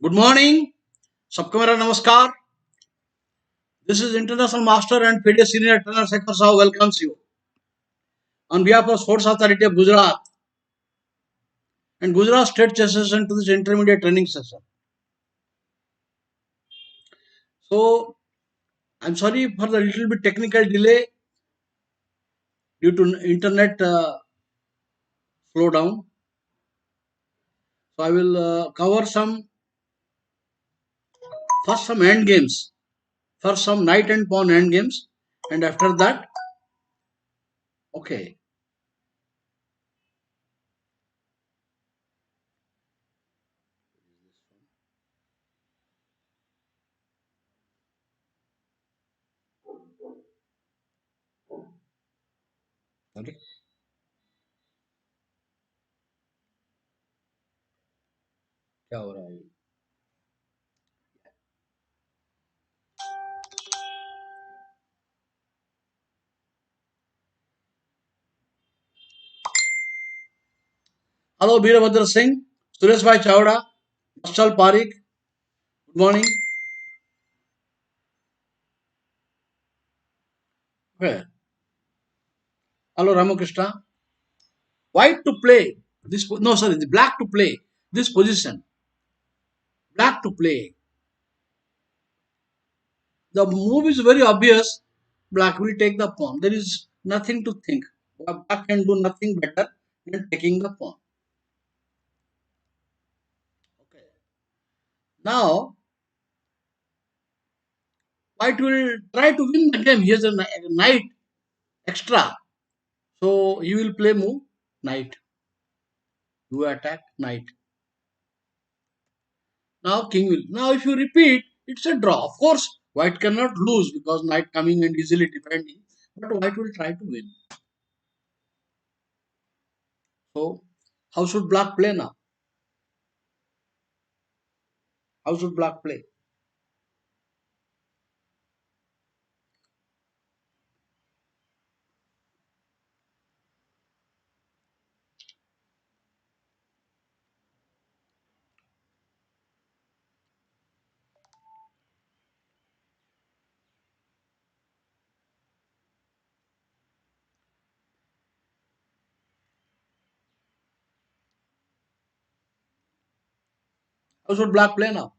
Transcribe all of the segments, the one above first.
Good morning. सबको मेरा नमस्कार. This is International Master and FIDE Senior Trainer Sekhar Sahu welcomes you on behalf of Sports Authority of Gujarat and Gujarat State Chess Session to this intermediate training session. So I'm sorry for the little bit technical delay due to internet slowdown. So I will cover some end games, first some knight and pawn end games, and after that, okay. Okay. क्या हो रहा है? Hello, Birabhadra Singh, Suresh Bhai Chawda, Marshal Parikh. Good morning. Okay. Hello, Ramakrishna. White to play this. No, sorry, the black to play this position. Black to play. The move is very obvious. Black will take the pawn. There is nothing to think. Black can do nothing better than taking the pawn. Okay. Now, White will try to win the game. He has a knight extra. So he will play move knight. You attack knight. Now king will. Now if you repeat, it's a draw. Of course, white cannot lose because knight coming and easily defending. But white will try to win. So how should black play now? How should black play? How should black play now?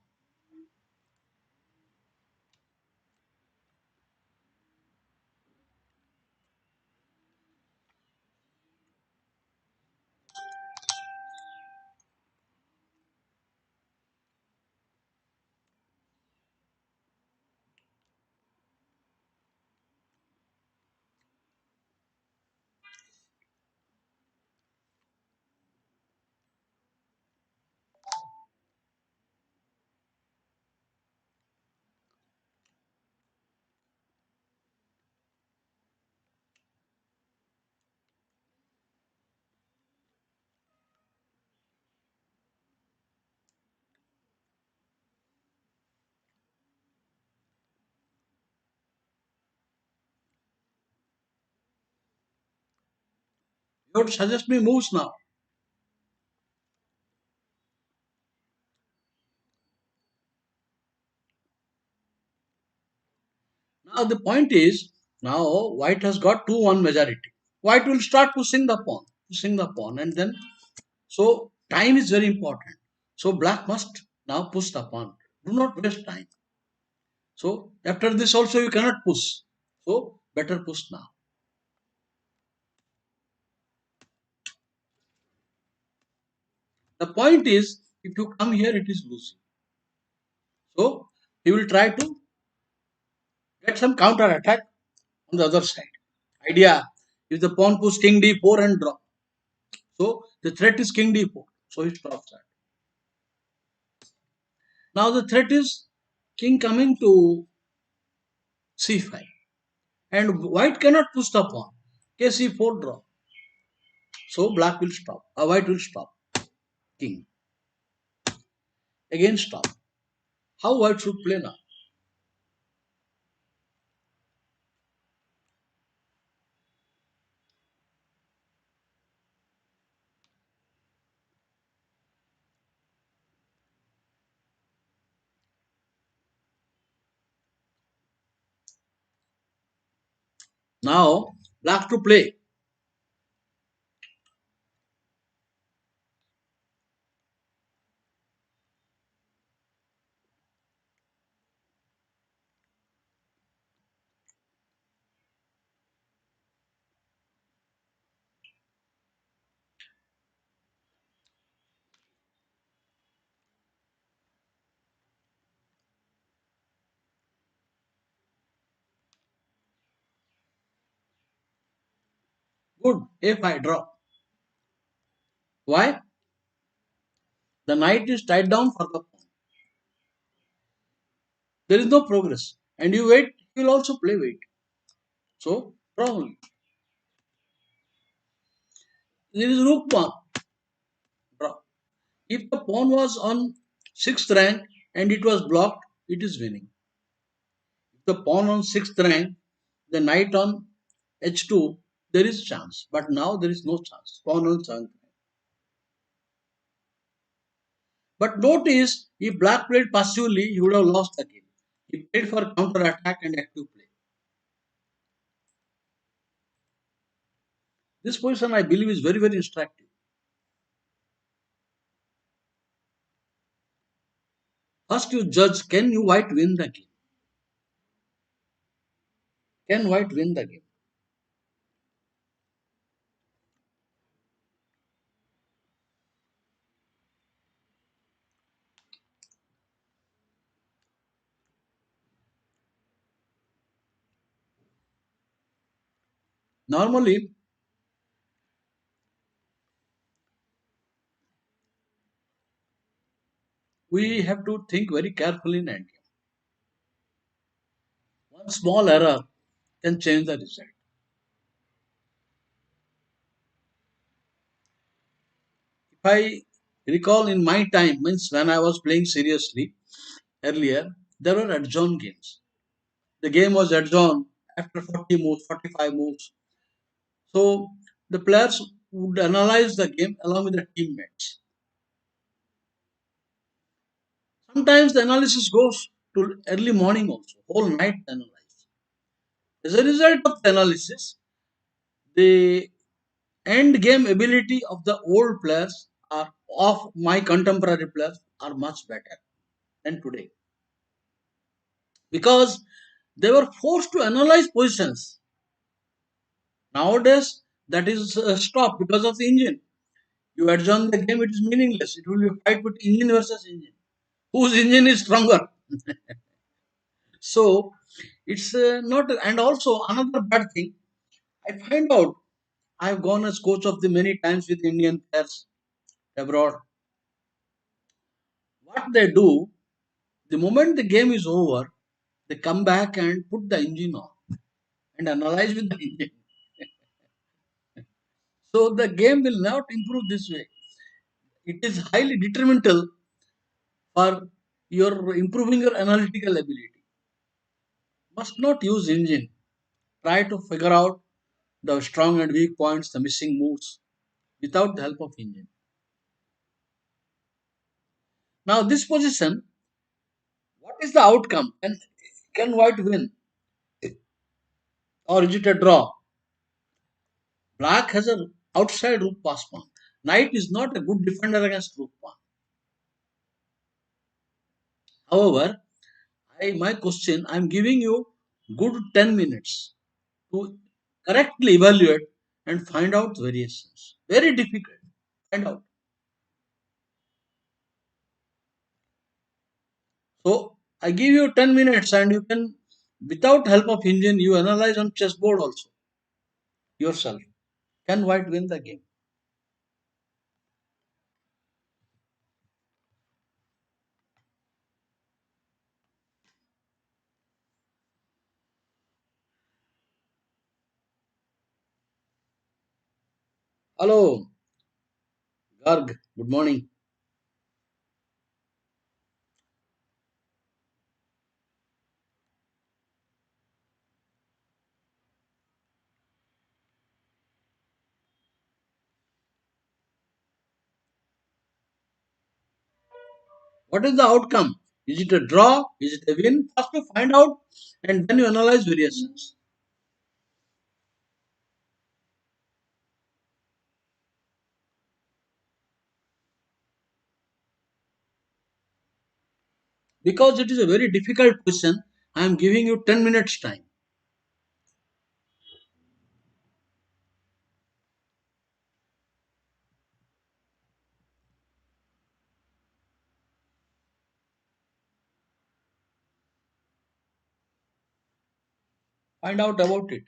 You have to suggest me moves now. Now the point is, now white has got 2-1 majority. White will start pushing the pawn, and then so time is very important. So black must now push the pawn. Do not waste time. So after this also you cannot push. So better push now. The point is, if you come here, it is losing. So he will try to get some counter attack on the other side. Idea, if the pawn push king d4 and draw. So the threat is king d4. So he stops that. Now the threat is king coming to c5. And white cannot push the pawn. Kc4 draw. So black will stop. White will stop. King. Again stop. How white should play now? Now, black to play. Good. If I draw. Why? The knight is tied down for the pawn. There is no progress. And you wait, he will also play wait. So, draw only. There is rook pawn. Draw. If the pawn was on 6th rank and it was blocked, it is winning. If the pawn on 6th rank, the knight on h2, there is chance. But now there is no chance. Pawn on 7th. But notice, if black played passively, he would have lost the game. He played for counter attack and active play. This position, I believe, is very, very instructive. First, you judge, can you white win the game? Can white win the game? Normally, we have to think very carefully in endgame. One small error can change the result. If I recall in my time, means when I was playing seriously earlier, there were adjourn games. The game was adjourned after 40 moves, 45 moves. So the players would analyze the game along with the teammates. Sometimes the analysis goes to early morning also, whole night analyze. As a result of the analysis, the end game ability of the old players are of my contemporary players are much better than today because they were forced to analyze positions. Nowadays, that is stopped because of the engine. You adjourn the game, it is meaningless. It will be a fight with engine versus engine. Whose engine is stronger? So it's not. And also another bad thing. I find out I've gone as coach of the many times with Indian players abroad. What they do, the moment the game is over, they come back and put the engine on and analyze with the engine. So the game will not improve this way. It is highly detrimental for your improving your analytical ability. Must not use engine. Try to figure out the strong and weak points, the missing moves without the help of engine. Now this position, what is the outcome? Can white win or is it a draw? Black has a outside rook pass pawn. Knight is not a good defender against rook pawn. However, my question, I'm giving you good 10 minutes to correctly evaluate and find out variations. Very difficult. Find out. So I give you 10 minutes and you can, without help of engine, you analyze on chessboard also yourself. Can white win the game? Hello, Garg. Good morning. What is the outcome? Is it a draw? Is it a win? First to find out and then you analyze variations. Because it is a very difficult question, I am giving you 10 minutes time. Find out about it.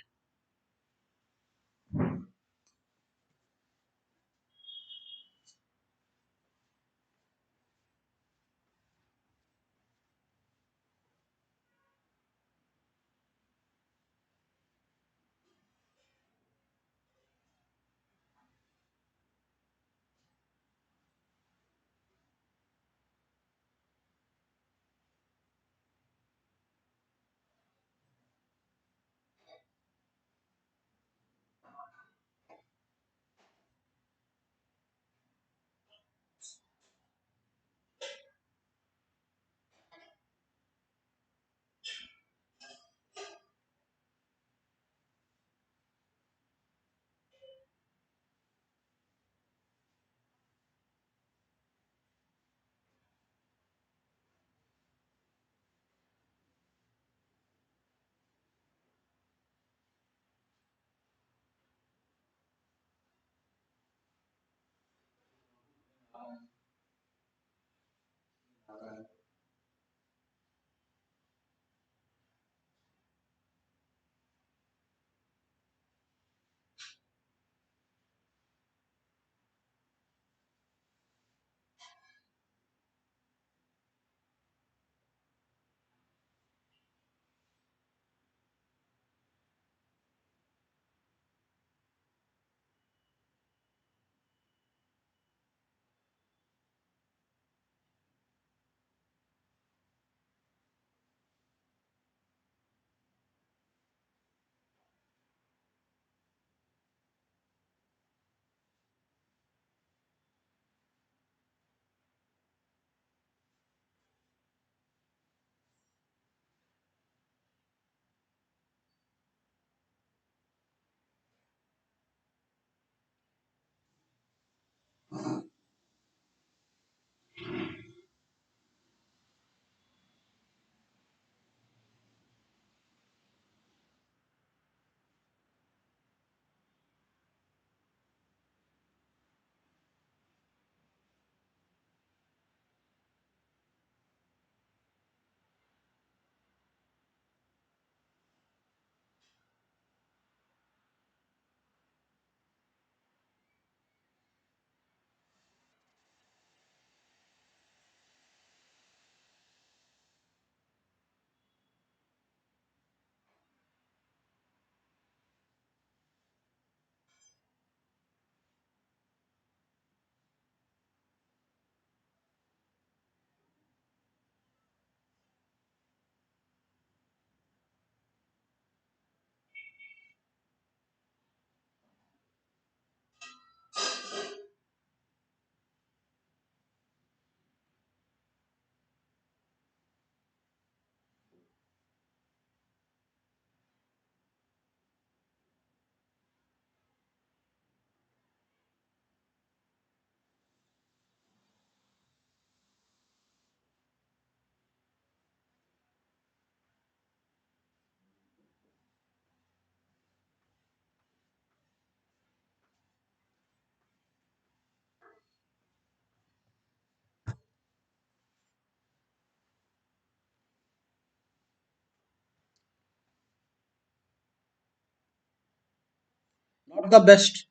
Not the best,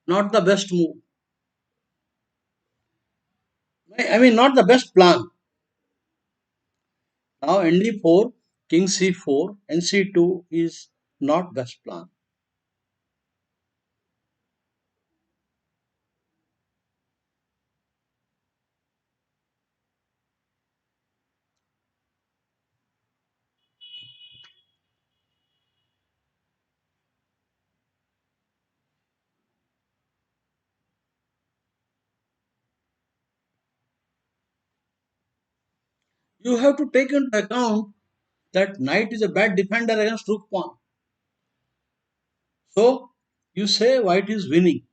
not the best move. I mean, not the best plan. Now, ND4, King C4, and C2 is not best plan. You have to take into account that knight is a bad defender against rook pawn. So, you say white is winning.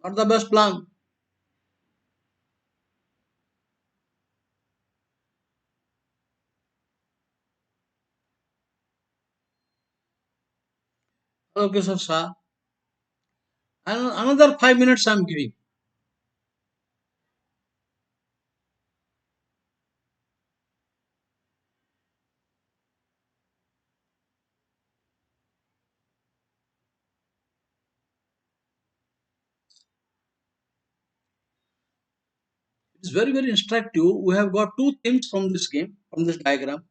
Not the best plan. Okay, so sir, and another 5 minutes I'm giving. It's very, very instructive. We have got two things from this game, from this diagram.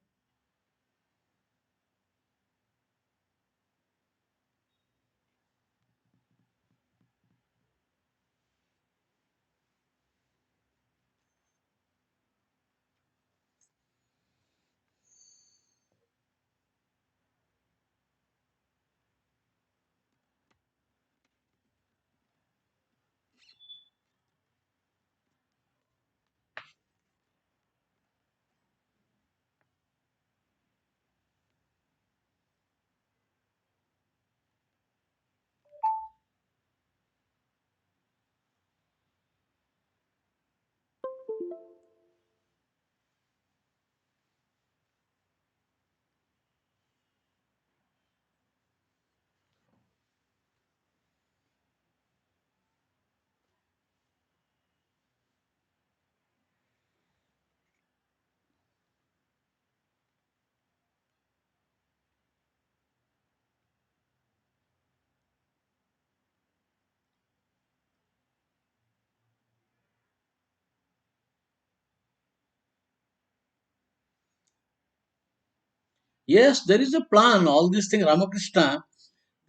Yes, there is a plan. All these things, Ramakrishna,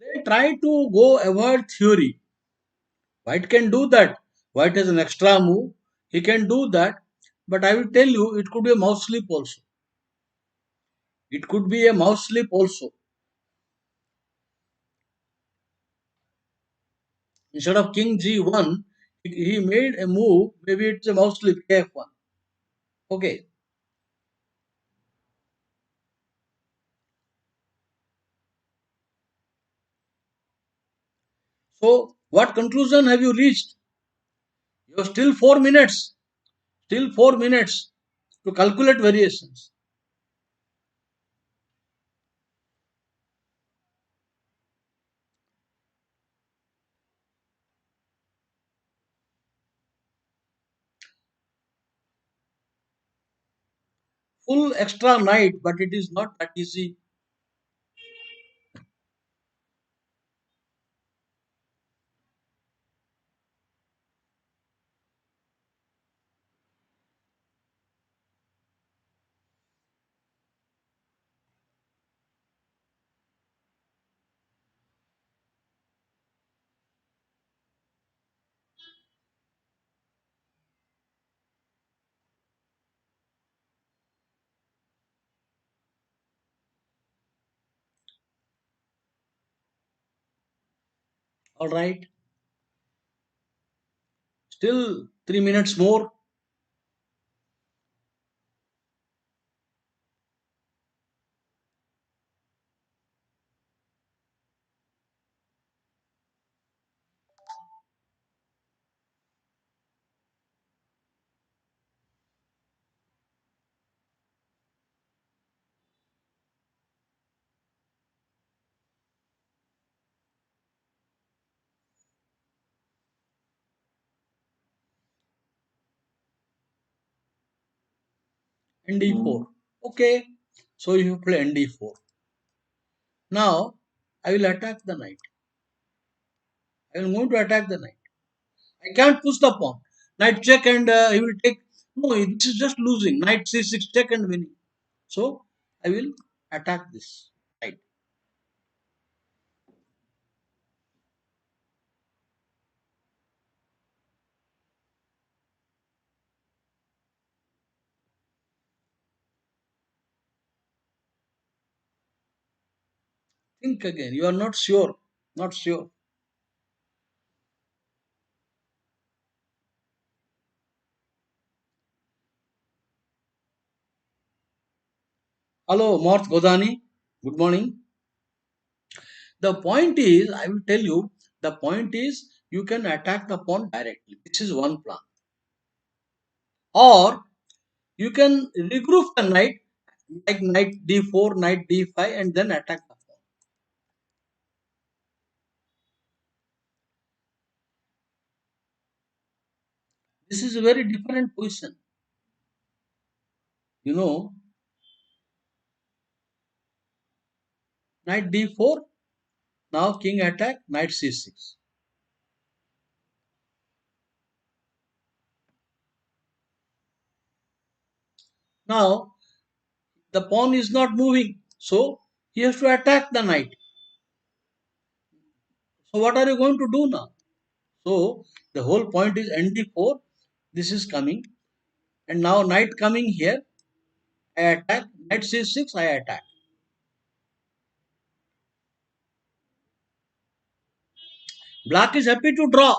they try to go avoid theory. White can do that. White has an extra move. He can do that. But I will tell you, it could be a mouse sleep also. It could be a mouse sleep also. Instead of king g1, he made a move. Maybe it's a mouse sleep kf1. Okay. So, what conclusion have you reached? You have still 4 minutes. Still 4 minutes to calculate variations. Full extra night, but it is not that easy. All right. Still 3 minutes more. ND4. Okay. So you play ND4. Now I will attack the knight. I am going to attack the knight. I can't push the pawn. Knight check and he will take. No, this is just losing. Knight c6 check and winning. So I will attack this. Right. Think again. You are not sure. Not sure. Hello, Marth Godani. Good morning. The point is, I will tell you, the point is you can attack the pawn directly. This is one plan. Or you can regroup the knight, like knight d4, knight d5, and then attack the pawn. This is a very different position. You know, knight d4, now king attack, knight c6. Now the pawn is not moving, so he has to attack the knight. So what are you going to do now? So the whole point is nd4, this is coming, and now knight coming here, I attack, knight c6, I attack. Black is happy to draw.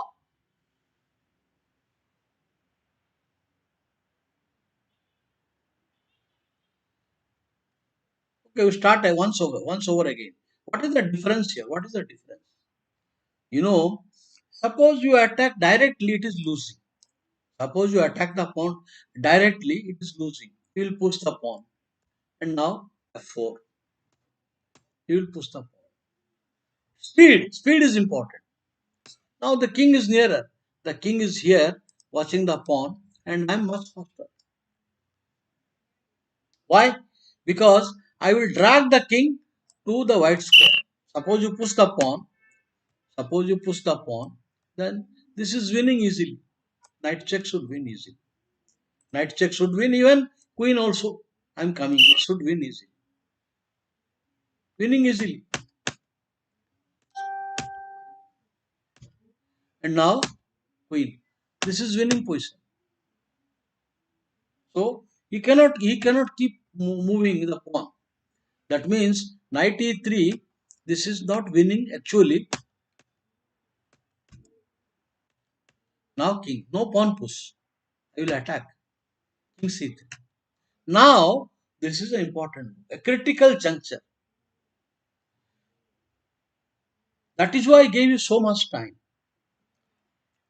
Okay, we start once over again. What is the difference here? What is the difference? You know, suppose you attack directly, it is losing. Suppose you attack the pawn directly, it is losing. You will push the pawn. And now f4. You will push the pawn. Speed is important. Now the king is nearer. The king is here watching the pawn, and I am much faster. Why? Because I will drag the king to the white square. Suppose you push the pawn, suppose you push the pawn, then this is winning easily. Knight check should win easily. Knight check should win, even queen also. I'm coming, it should win easily. Winning easily. And now queen. This is winning position. So he cannot keep moving the pawn. That means knight e3. This is not winning actually. Now king. No pawn push. I will attack. King c3. Now this is important. A critical juncture. That is why I gave you so much time.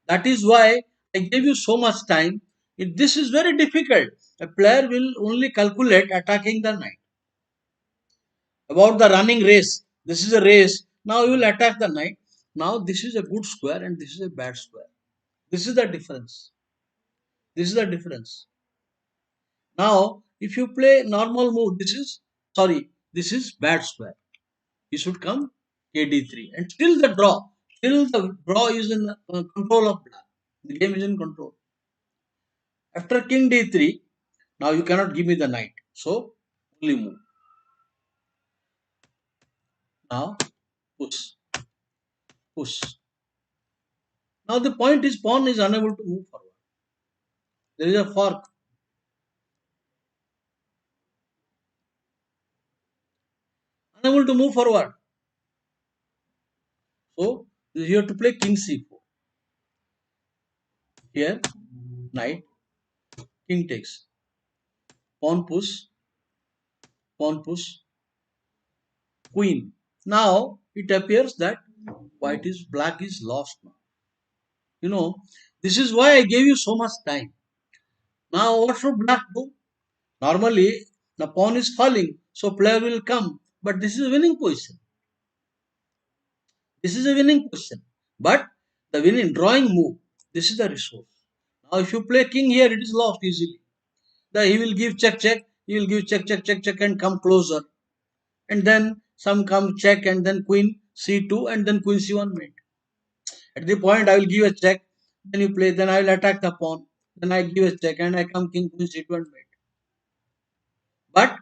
That is why I gave you so much time. This is very difficult. A player will only calculate attacking the knight. About the running race. This is a race. Now you will attack the knight. Now this is a good square and this is a bad square. This is the difference. This is the difference. Now, if you play normal move, this is bad square. He should come kd3 and still the draw. Still the draw is in control of black. The game is in control. After king d3, now you cannot give me the knight. So, only move. Now, push. Push. Now the point is pawn is unable to move forward. There is a fork. Unable to move forward. So, you have to play king c4. Here, knight, king takes. Pawn push, queen. Now, it appears that black is lost now. You know, this is why I gave you so much time. Now, what should black do? Normally, the pawn is falling, so player will come. But this is a winning position. This is a winning position. But the winning drawing move, this is the resource. Now, if you play king here, it is lost easily. He will give check, check. He will give check, check, check, check, and come closer. And then some come check, and then queen c2, and then queen c1 mate. At the point, I will give a check. Then you play. Then I will attack the pawn. Then I give a check, and I come king queen c2 and mate. But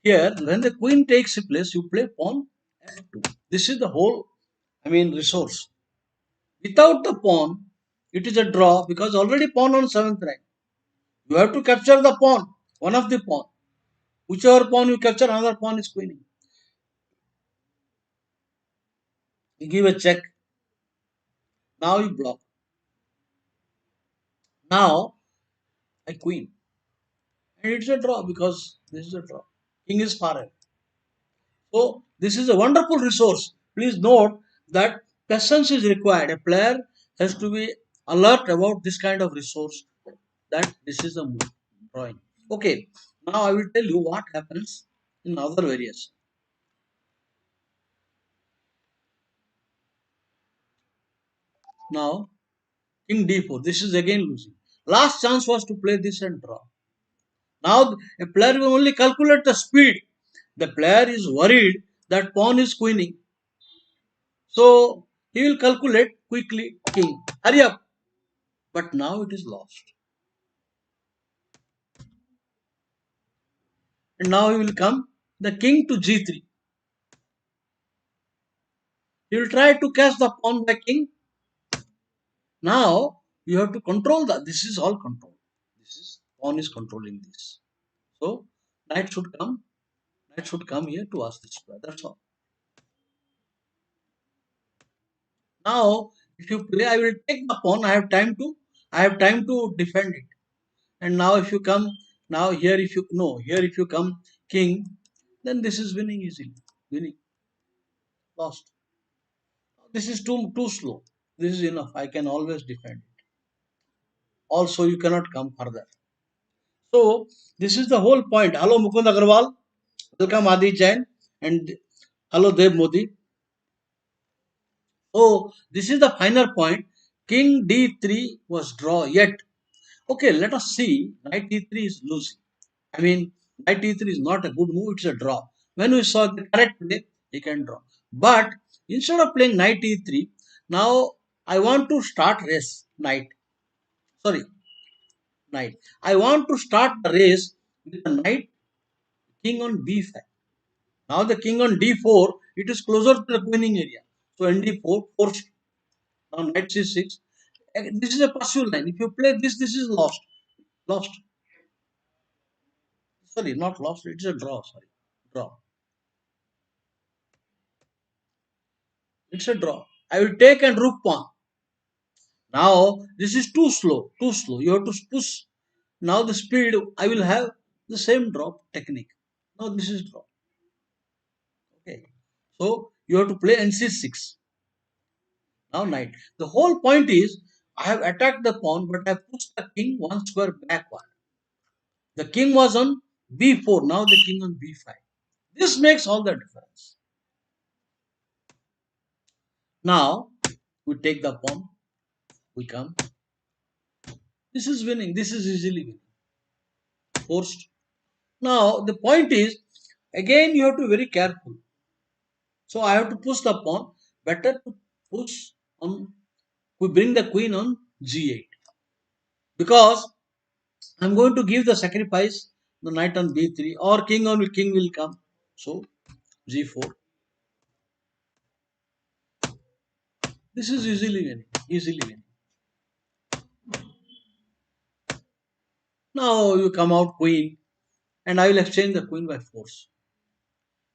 here, when the queen takes place, you play pawn f2. This is the whole, resource. Without the pawn, it is a draw because already pawn on 7th rank. You have to capture the pawn, one of the pawn. Whichever pawn you capture, another pawn is queening. You give a check. Now you block. Now I queen. And it's a draw because this is a draw. King is far away. So this is a wonderful resource. Please note that patience is required. A player has to be alert about this kind of resource, that this is a move, drawing. Okay, now I will tell you what happens in other variation. Now, king d4. This is again losing. Last chance was to play this and draw. Now, a player will only calculate the speed. The player is worried that pawn is queening. So, he will calculate quickly king. Hurry up. But now it is lost. And now he will come the king to g3. He will try to catch the pawn by king. Now you have to control that. This is all control. This is pawn is controlling this. So knight should come. Knight should come here to ask this square. That's all. Now if you play, I will take the pawn. I have time to defend it. And now if you come, now here if you no here if you come king, then this is winning easily. Winning. Lost. This is too slow. This is enough. I can always defend it. Also you cannot come further. So this is the whole point. Hello Mukund Agarwal. Welcome Adi Jain and hello Dev Modi. So this is the final point. King d3 was draw yet. Okay, let us see. Knight e3 is losing. I mean, knight e3 is not a good move. It's a draw. When we saw the correct play, he can draw. But instead of playing knight e3, now I want to start race knight. Sorry, knight. I want to start the race with the knight king on b5. Now the king on d4, it is closer to the queening area. So nd4, forced. Now knight c6. This is a passive line. If you play this, this is lost. Lost. Sorry, not lost. It is a draw. Sorry, draw. It's a draw. I will take and rook pawn. Now this is too slow. Too slow. You have to push. Now the speed. I will have the same drop technique. Now this is draw. Okay. So you have to play nc6. Now knight. The whole point is I have attacked the pawn, but I pushed the king one square backward. The king was on b4. Now the king on b5. This makes all the difference. Now we take the pawn. We come. This is winning. This is easily winning. Forced. Now the point is again you have to be very careful. So I have to push the pawn. Better to push on. We bring the queen on g8 because I'm going to give the sacrifice the knight on b3 or king will come. So g4. This is easily winning. Easily winning. Now you come out queen and I will exchange the queen by force.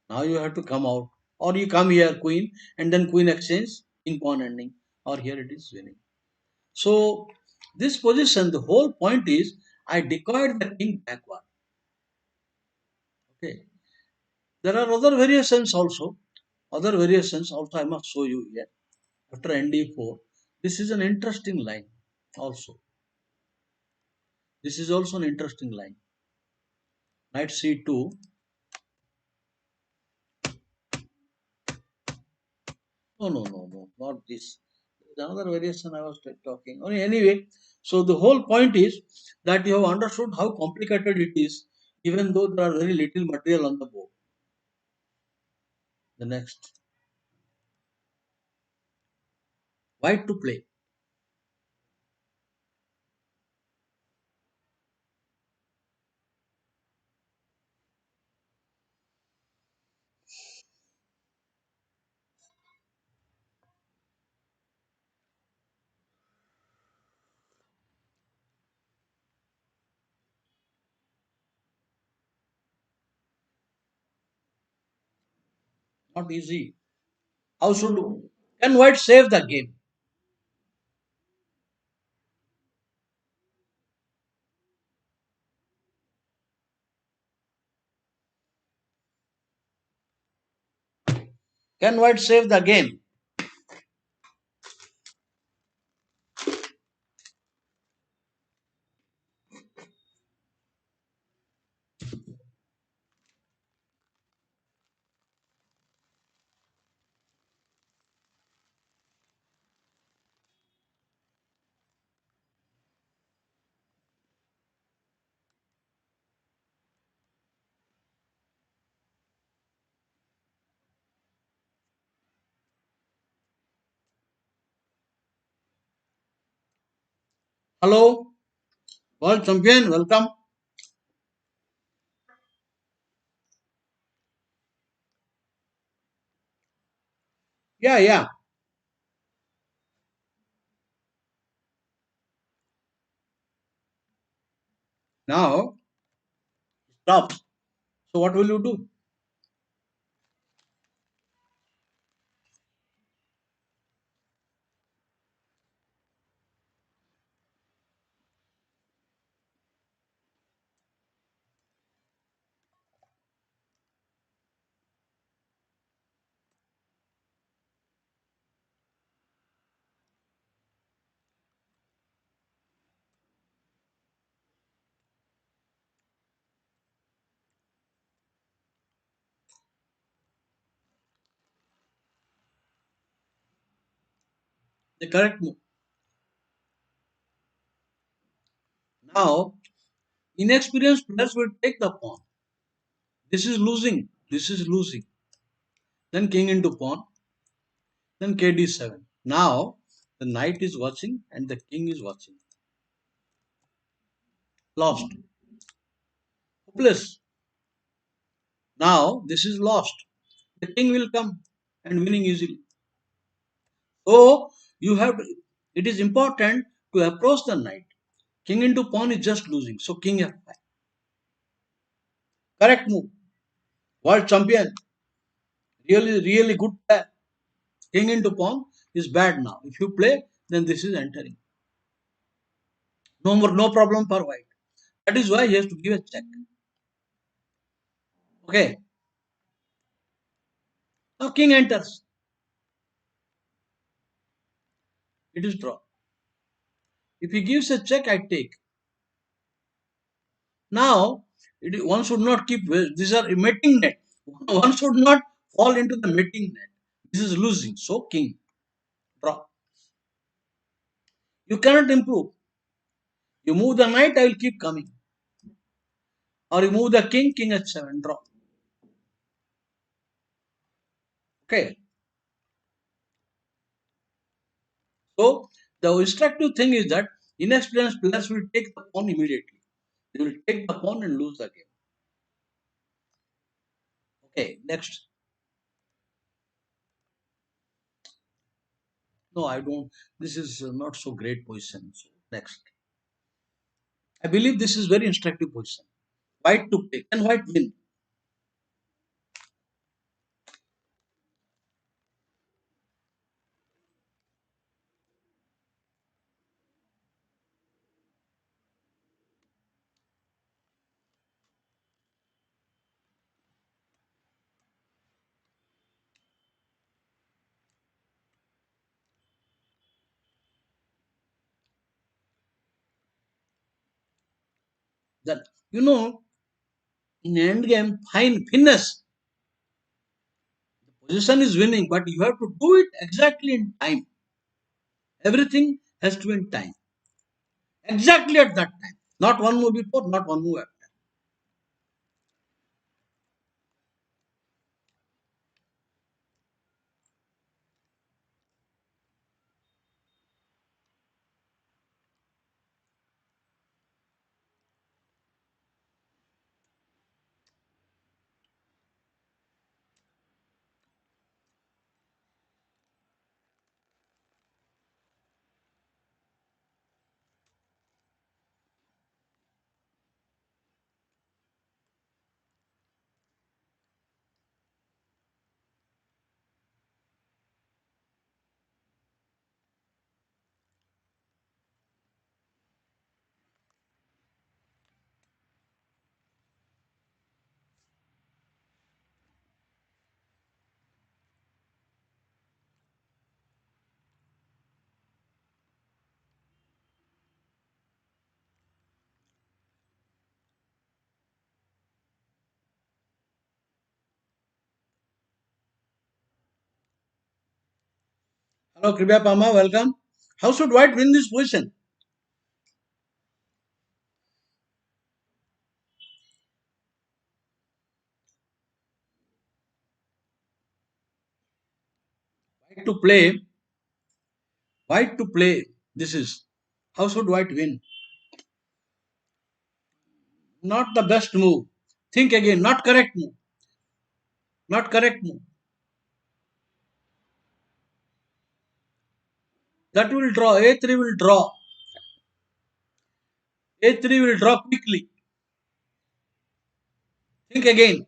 Now you have to come out or you come here queen and then queen exchange king pawn ending or here it is winning. So this position, the whole point is I decoyed the king backward. Okay. There are other variations also. Other variations also I must show you here. After nd4, this is an interesting line also. This is also an interesting line. Knight c2. No, not this. There's another variation I was talking. Anyway, so the whole point is that you have understood how complicated it is, even though there are very little material on the board. The next, white to play. Not easy. How should can white save the game? Can white save the game? Hello, world champion, welcome. Yeah, yeah. Now, stop. So, what will you do? The correct move. Now, inexperienced players will take the pawn. This is losing. This is losing. Then king into pawn. Then kd7. Now, the knight is watching and the king is watching. Lost. Hopeless. Now, this is lost. The king will come and winning easily. So, you have to, it is important to approach the knight. King into pawn is just losing. So, king f5. Correct move. World champion. Really, really good player. King into pawn is bad now. If you play, then this is entering. No more, no problem for white. That is why he has to give a check. Okay. Now king enters. It is draw. If he gives a check, I take. Now, one should not keep. These are mating net. One should not fall into the mating net. This is losing. So king draw. You cannot improve. You move the knight, I will keep coming. Or you move the king, king h7, draw. Okay. So the instructive thing is that inexperienced players will take the pawn immediately. They will take the pawn and lose the game. Okay, next. No, I don't. This is not so great position. So next. I believe this is very instructive position. White to play. Can white win? That in end game, fine finesse. Position is winning, but you have to do it exactly in time. Everything has to be in time. Exactly at that time. Not one move before, not one move after. Hello, Kribya Pama, welcome. How should white win this position? White to play, white to play. This is. How should white win? Not the best move. Think again. Not correct move. Not correct move. That will draw. A3 will draw. A3 will draw quickly. Think again.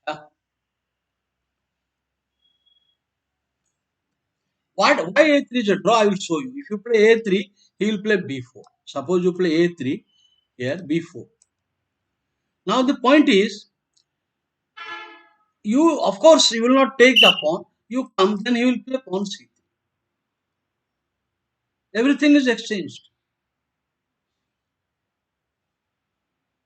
Yeah. Why A3 is a draw? I will show you. If you play A3, he will play B4. Suppose you play A3 here, B4. Now the point is, you of course you will not take the pawn. You come, then he will play pawn C3. Everything is exchanged.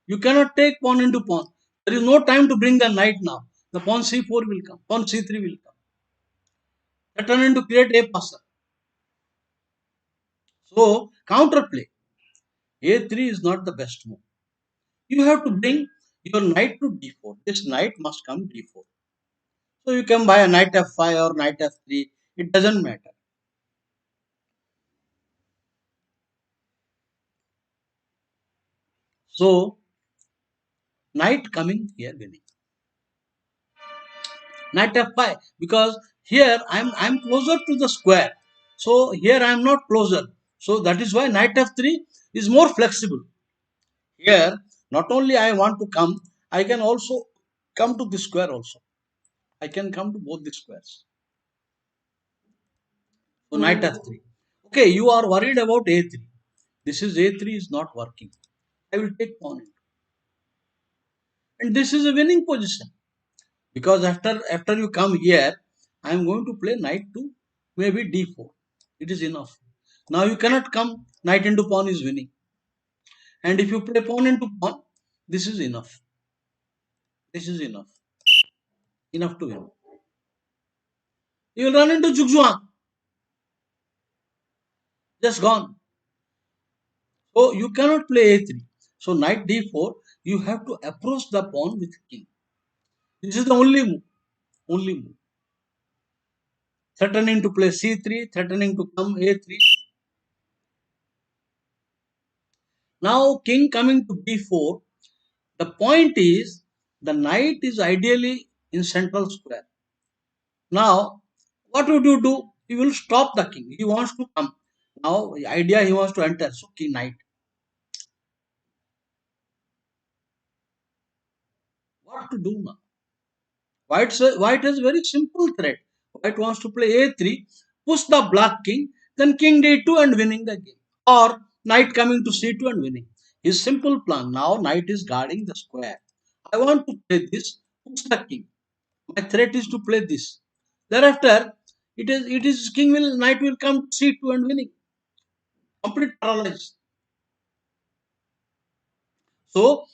You cannot take pawn into pawn. There is no time to bring the knight now. The pawn C4 will come. Pawn C3 will come. That turn into create A passer. So counterplay. A3 is not the best move. You have to bring your knight to D4. This knight must come D4. So you can buy a knight F5 or knight F3. It doesn't matter. So knight coming here winning. Knight F5 because here I'm closer to the square. So here I am not closer. So that is why knight F3 is more flexible. Here not only I want to come, I can also come to this square also. I can come to both the squares. So knight F3. Okay, you are worried about A3. This is A3 is not working. I will take pawn into. And this is a winning position. Because after you come here, I am going to play knight to maybe D4. It is enough. Now you cannot come, knight into pawn is winning. And if you play pawn into pawn, this is enough. This is enough. Enough to win. You will run into Zugzwang. Just gone. So you cannot play A3. So knight D4, you have to approach the pawn with king. This is the only move. Only move. Threatening to play C3, threatening to come A3. Now king coming to B4. The point is the knight is ideally in central square. Now what would you do? He will stop the king. He wants to come. Now the idea he wants to enter. So king knight. What to do now? White has very simple threat. White wants to play A3, push the black king, then king D2 and winning the game. Or knight coming to C2 and winning. His simple plan. Now knight is guarding the square. I want to play this, push the king. My threat is to play this. Thereafter, it is king will knight will come to C2 and winning. Complete paralyzed. So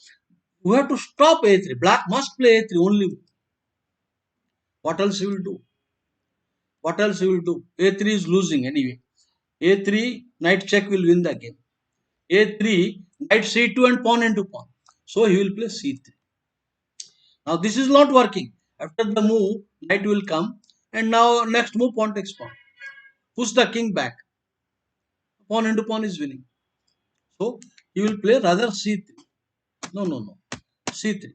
you have to stop A3. Black must play A3 only. What else he will do? What else he will do? A3 is losing anyway. A3 knight check will win the game. A3 knight C2 and pawn into pawn. So he will play C3. Now this is not working. After the move, knight will come, and now next move pawn takes pawn. Push the king back. Pawn into pawn is winning. So he will play rather c3. No, no, no. c3.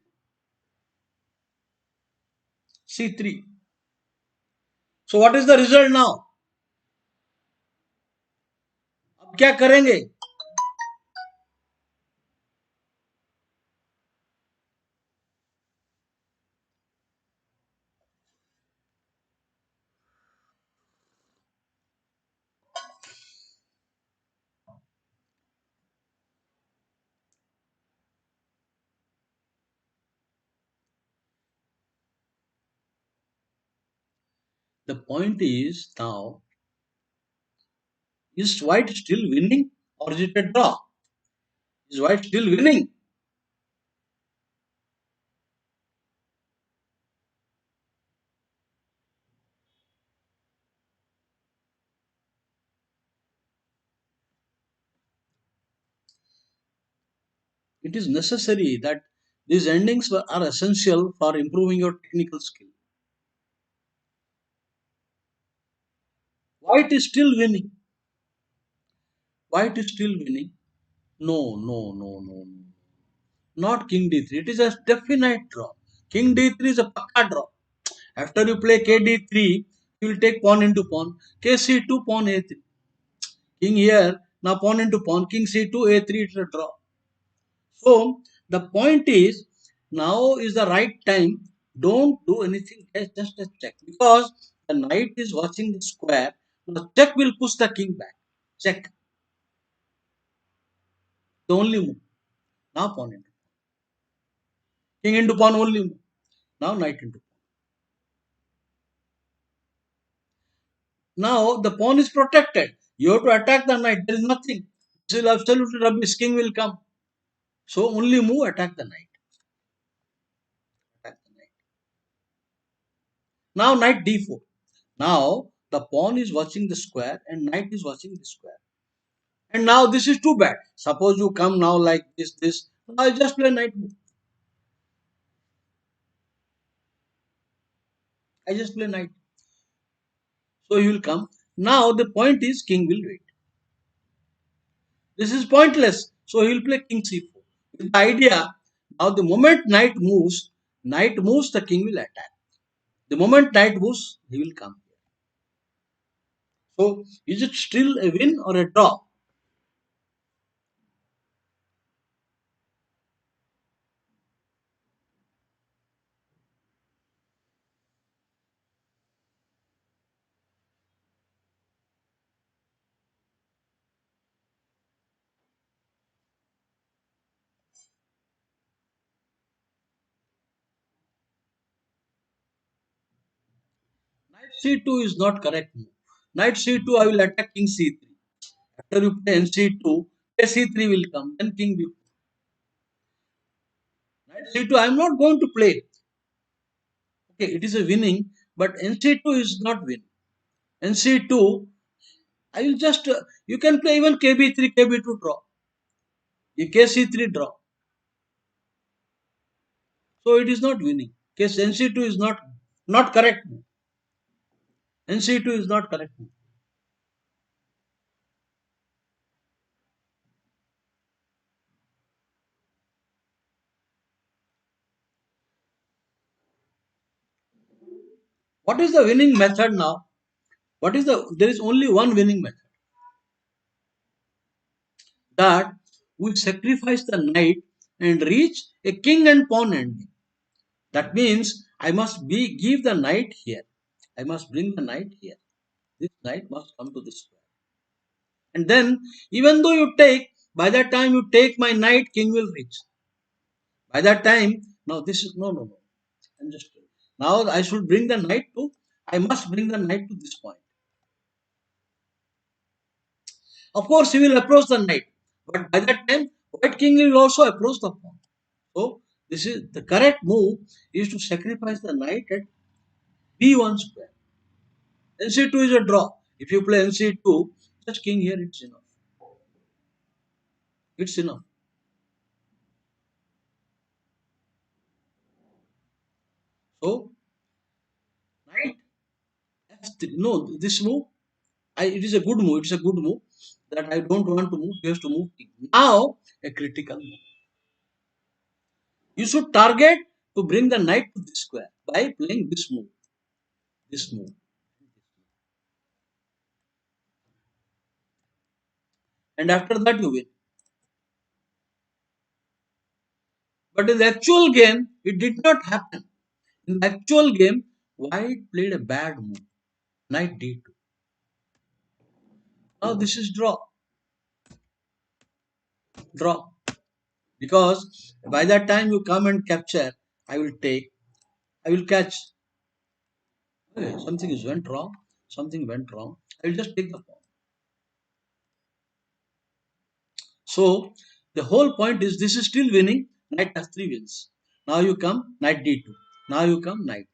c3. So what is the result now? अब क्या करेंगे? The point is now, is white still winning or is it a draw? Is white still winning? It is necessary that these endings are essential for improving your technical skill. White is still winning. White is still winning. No, no, no, no, no. Not king d3. It is a definite draw. King d3 is a pakka draw. After you play k d3, you will take pawn into pawn. K c2, pawn a3. King here, now pawn into pawn. King c2, a3, it's a draw. So the point is, now is the right time. Don't do anything, just a check. Because the knight is watching the square. The check will push the king back. Check. The only move. Now pawn into king into pawn only move. Now knight into pawn. Now the pawn is protected. You have to attack the knight. There is nothing. This is absolutely rubbish. King will come. So only move, attack the knight. Attack the knight. Now knight d4. Now the pawn is watching the square and knight is watching the square. And now this is too bad. Suppose you come now like this. I just play knight move. I just play knight. So he will come. Now the point is king will wait. This is pointless. So he will play king c4. With the idea, now the moment knight moves, the king will attack. The moment knight moves, he will come. So is it still a win or a draw? Knight c2 is not correct move. Knight c2, I will attack king c3. After you play c2, c3 will come. Then king b4. Knight c2, I am not going to play. Okay, it is a winning, but nc2 is not win. nc2, I will just, you can play even kb3, kb2 draw. A kc3 draw. So it is not winning. Case nc2 is not correct move. nc2 is not correct move. What is the winning method now? There is only one winning method. That we sacrifice the knight and reach a king and pawn ending. That means I must give the knight here. I must bring the knight here. This knight must come to this square. And then, even though you take, by that time you take my knight, king will reach. By that time, now this is, no, no, no. I'm just, now I should bring the knight to, I must bring the knight to this point. Of course, he will approach the knight. But by that time, white king will also approach the pawn. So, this is the correct move is to sacrifice the knight at b1 square. nc2 is a draw. If you play nc2, just king here, it's enough. It's enough. So, h3. No, this move, it is a good move. It's a good move that I don't want to move. He has to move king. Now a critical move. You should target to bring the knight to this square by playing this move. This move. And after that you win. But in the actual game, it did not happen. In the actual game, White played a bad move. Knight d2. Now this is draw. Draw. Because by that time you come and capture, I will take, I will catch. Okay, something is went wrong. Something went wrong. I will just take the pawn. So the whole point is this is still winning. Knight f3 wins. Now you come knight d2. Now you come knight.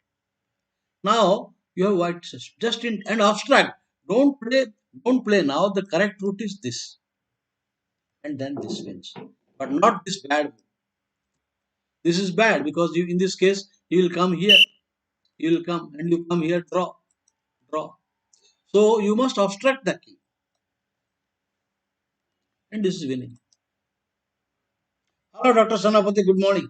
Now you have white system. Just in and abstract. Don't play. Don't play now. The correct route is this, and then this wins. But not this bad move. This is bad because you in this case you will come here. You will come and you come here. Draw. Draw. So you must abstract the key, and this is winning. Hello, Dr. Sanapati. Good morning.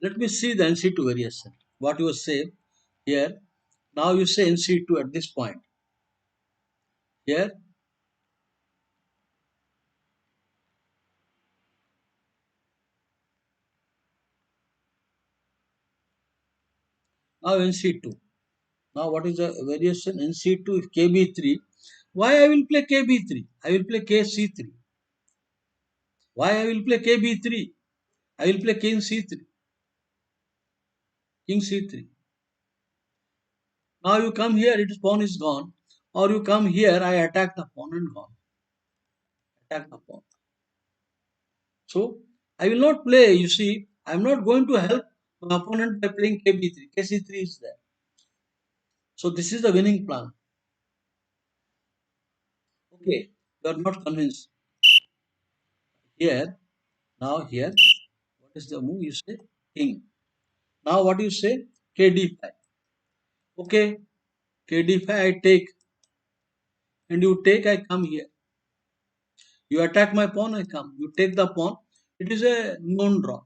Let me see the NC2 variation. What you say here. Now you say NC2 at this point. Here. Now NC2. Now what is the variation? NC2 if KB3. Why I will play KB3? I will play KC3. Why I will play KB3? I will play King C3. King C3. Now you come here, its pawn is gone. Or you come here, I attack the pawn and gone. Attack the pawn. So I will not play, you see, I am not going to help my opponent by playing KB3. KC3 is there. So this is the winning plan. Okay, you are not convinced. Here, now here, what is the move? You say king. Now what you say? KD5. Okay, KD5 I take, and you take, I come here. You attack my pawn, I come. You take the pawn. It is a known draw,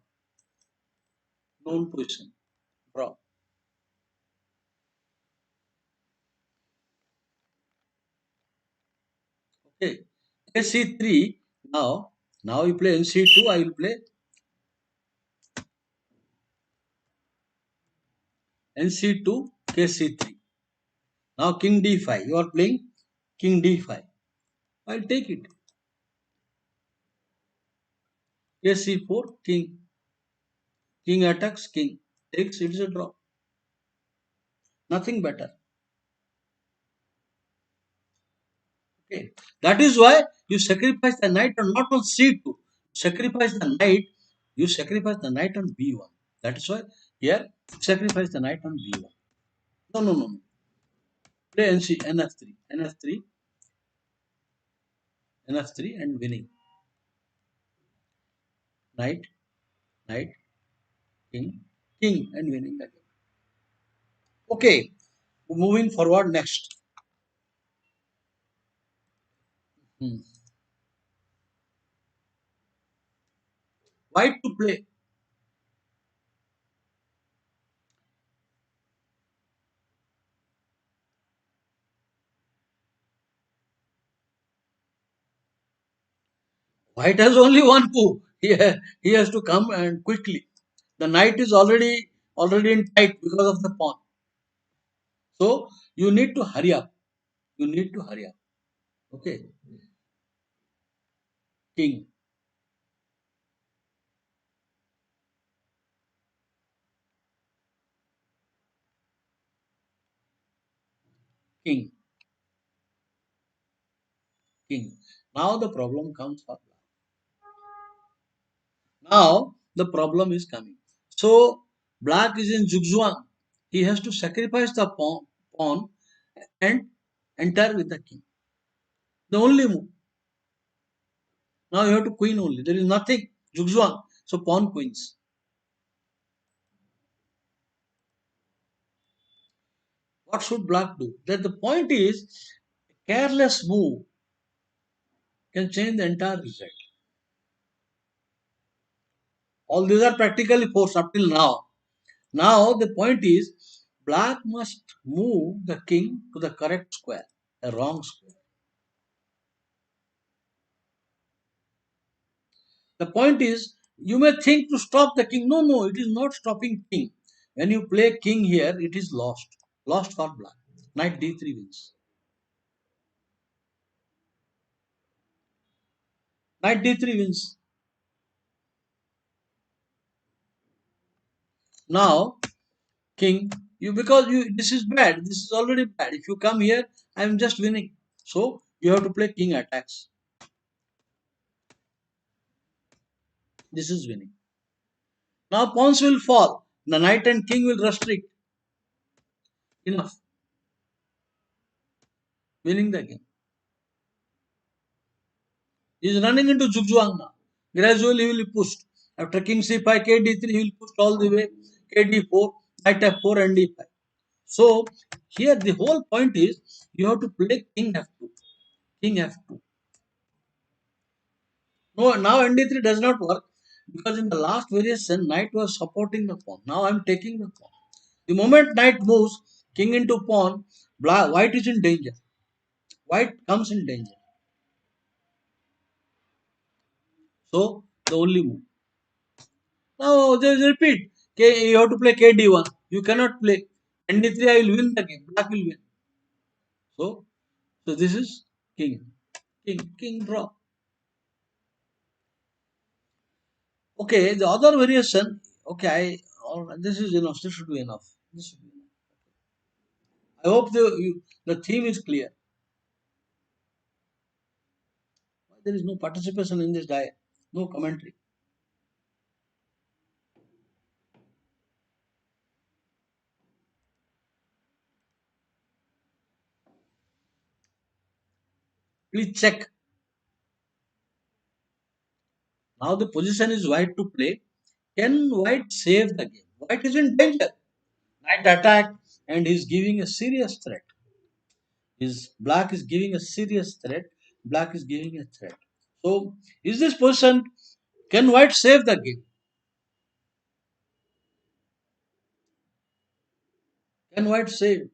known position. Draw. Okay. KC3. Now you play NC2. I will play NC2, KC3. Now King D5. You are playing King D5. I'll take it. KC4, King. King attacks, King takes. It is a draw. Nothing better. Okay. That is why you sacrifice the knight on not on C2. Sacrifice the knight. You sacrifice the knight on B1. That is why here sacrifice the knight on B1. No, no, no, no. Play NC, NF3. NF3. NF3 and winning. Knight, knight, king, king and winning again. Okay. Moving forward next. Hmm. White to play. White has only one move. He has to come and quickly. The knight is already in tight because of the pawn. So you need to hurry up. You need to hurry up. Okay. King, king, king. Now the problem comes for black. Now the problem is coming. So black is in zugzwang. He has to sacrifice the pawn and enter with the king. The only move. Now you have to queen only. There is nothing. Zugzwang. So pawn queens. What should black do? That the point is, careless move can change the entire result. All these are practically forced up till now. Now the point is, black must move the king to the correct square, a wrong square. The point is, you may think to stop the king. No, no, it is not stopping king. When you play king here, it is lost. Lost for black. Knight d3 wins. Knight d3 wins. Now, king, you because you this is bad. This is already bad. If you come here, I am just winning. So you have to play king attacks. This is winning. Now pawns will fall. The knight and king will restrict. Enough. Winning the game. He is running into Zugzwang now. Gradually he will be pushed. After king c5, k d3, he will push all the way. K d4, knight f4 and d5. So here the whole point is you have to play king f2. King f2. No, now nd3 does not work because in the last variation knight was supporting the pawn. Now I am taking the pawn. The moment knight moves, king into pawn, white is in danger. White comes in danger. So the only move. Now just repeat. You have to play KD1. You cannot play ND3. I will win the game. Black will win. So this is king. King draw. Okay, the other variation. Okay, this is enough. This should be enough. This should be enough. I hope the theme is clear. There is no participation in this diet. No commentary. Please check. Now the position is white to play. Can white save the game? White is in danger. Knight attack and he's giving a serious threat. His black is giving a serious threat. Black is giving a threat. So is this position? Can white save the game? Can white save?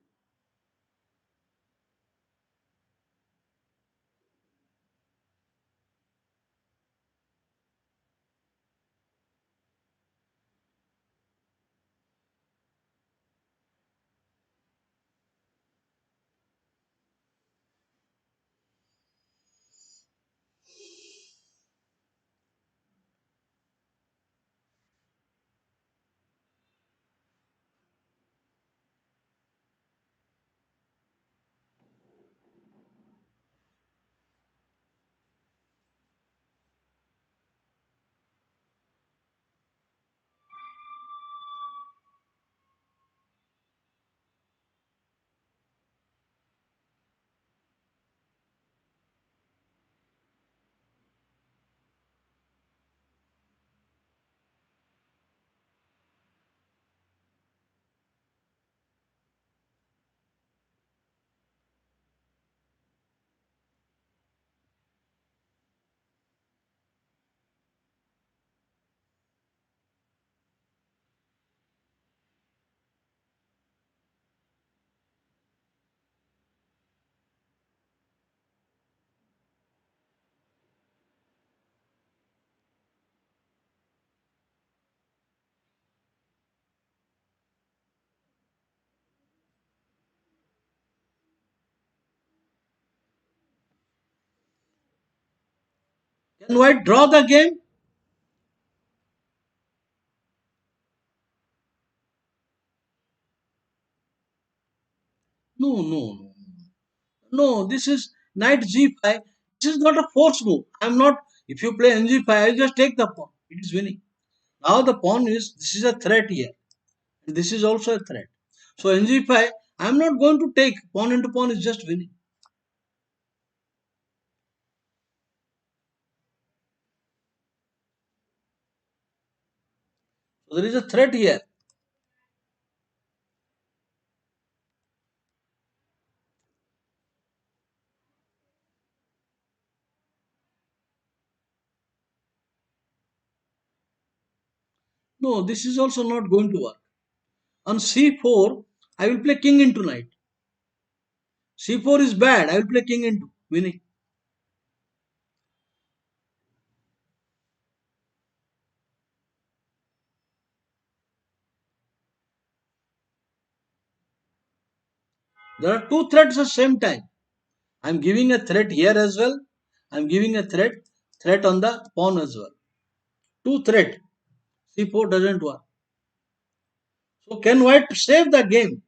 Can white draw the game? No, no, no. No, this is knight g5. This is not a force move. I'm not. If you play ng5, I just take the pawn. It is winning. Now the pawn is. This is a threat here. This is also a threat. So ng5, I'm not going to take pawn into pawn is just winning. So there is a threat here. No, this is also not going to work. On c4, I will play king into knight. c4 is bad. I will play king into winning. There are two threats at the same time. I am giving a threat here as well. I am giving a threat on the pawn as well. Two threat. c4 doesn't work. So can white save the game?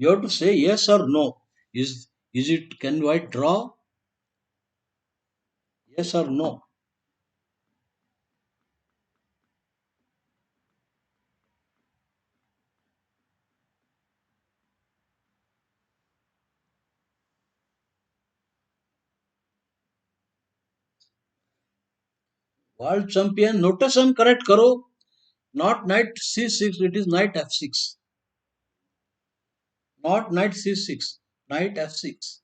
You have to say yes or no. Is it, can white draw? Yes or no? World champion notation correct karo. Not knight c6, it is knight f6. Not knight c6, knight f6.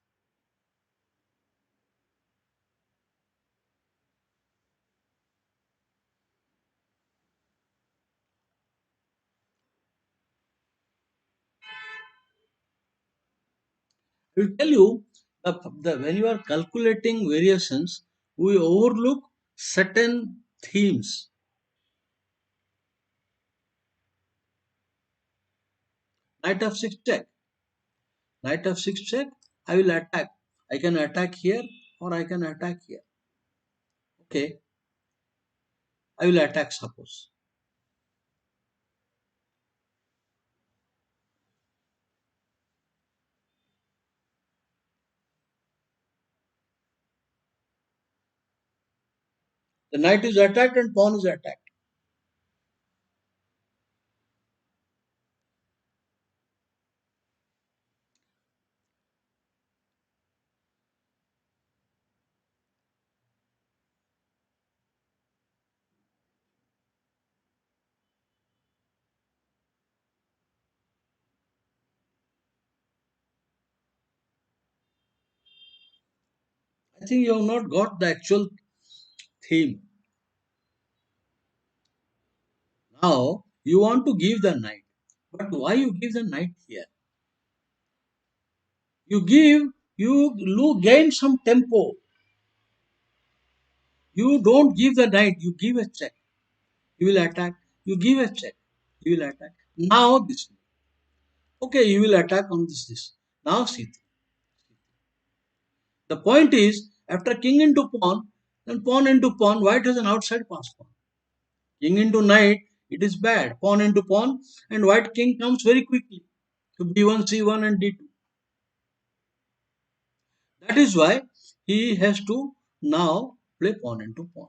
I will tell you, when you are calculating variations, we overlook certain themes. Knight f6 check. Knight f6 check. I will attack. I can attack here or I can attack here. Okay. I will attack, suppose. The knight is attacked and pawn is attacked. I think you have not got the actual theme. Now you want to give the knight. But why you give the knight here? You gain some tempo. You don't give the knight, you give a check. You will attack. You give a check. You will attack. Now this. Okay, you will attack on this. Now see. The point is, after king into pawn, then pawn into pawn, white has an outside pass pawn. King into knight, it is bad. Pawn into pawn, and white king comes very quickly to b1, c1, and d2. That is why he has to now play pawn into pawn.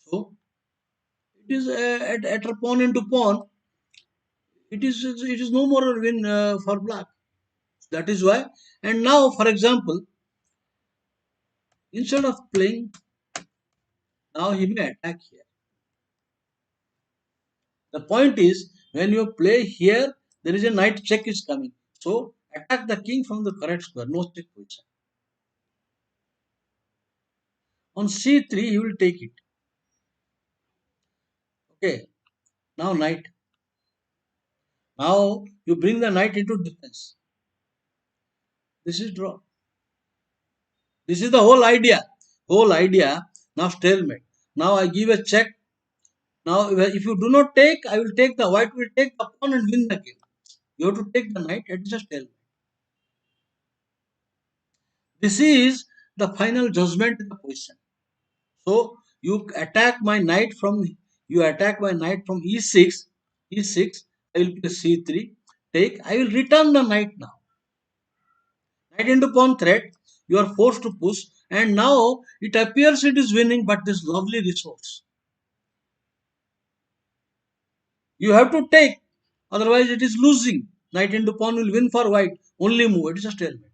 So it is at a pawn into pawn. It is no more a win for black. That is why. And now, for example, instead of playing, now he may attack here. The point is, when you play here, there is a knight check is coming. So attack the king from the correct square, no check position. On c3, he will take it. Okay. Now knight. Now you bring the knight into defense. This is draw. This is the whole idea. Whole idea. Now stalemate. Now I give a check. Now if you do not take, I will take the white will take the pawn and win the game. You have to take the knight. It is a stalemate. This is the final judgment in the position. So you attack my knight from e6, e6. I will play c3. Take. I will return the knight now. Knight into pawn threat. You are forced to push, and now it appears it is winning, but this lovely resource. You have to take, otherwise it is losing. Knight into pawn will win for white. Only move. It is a stalemate.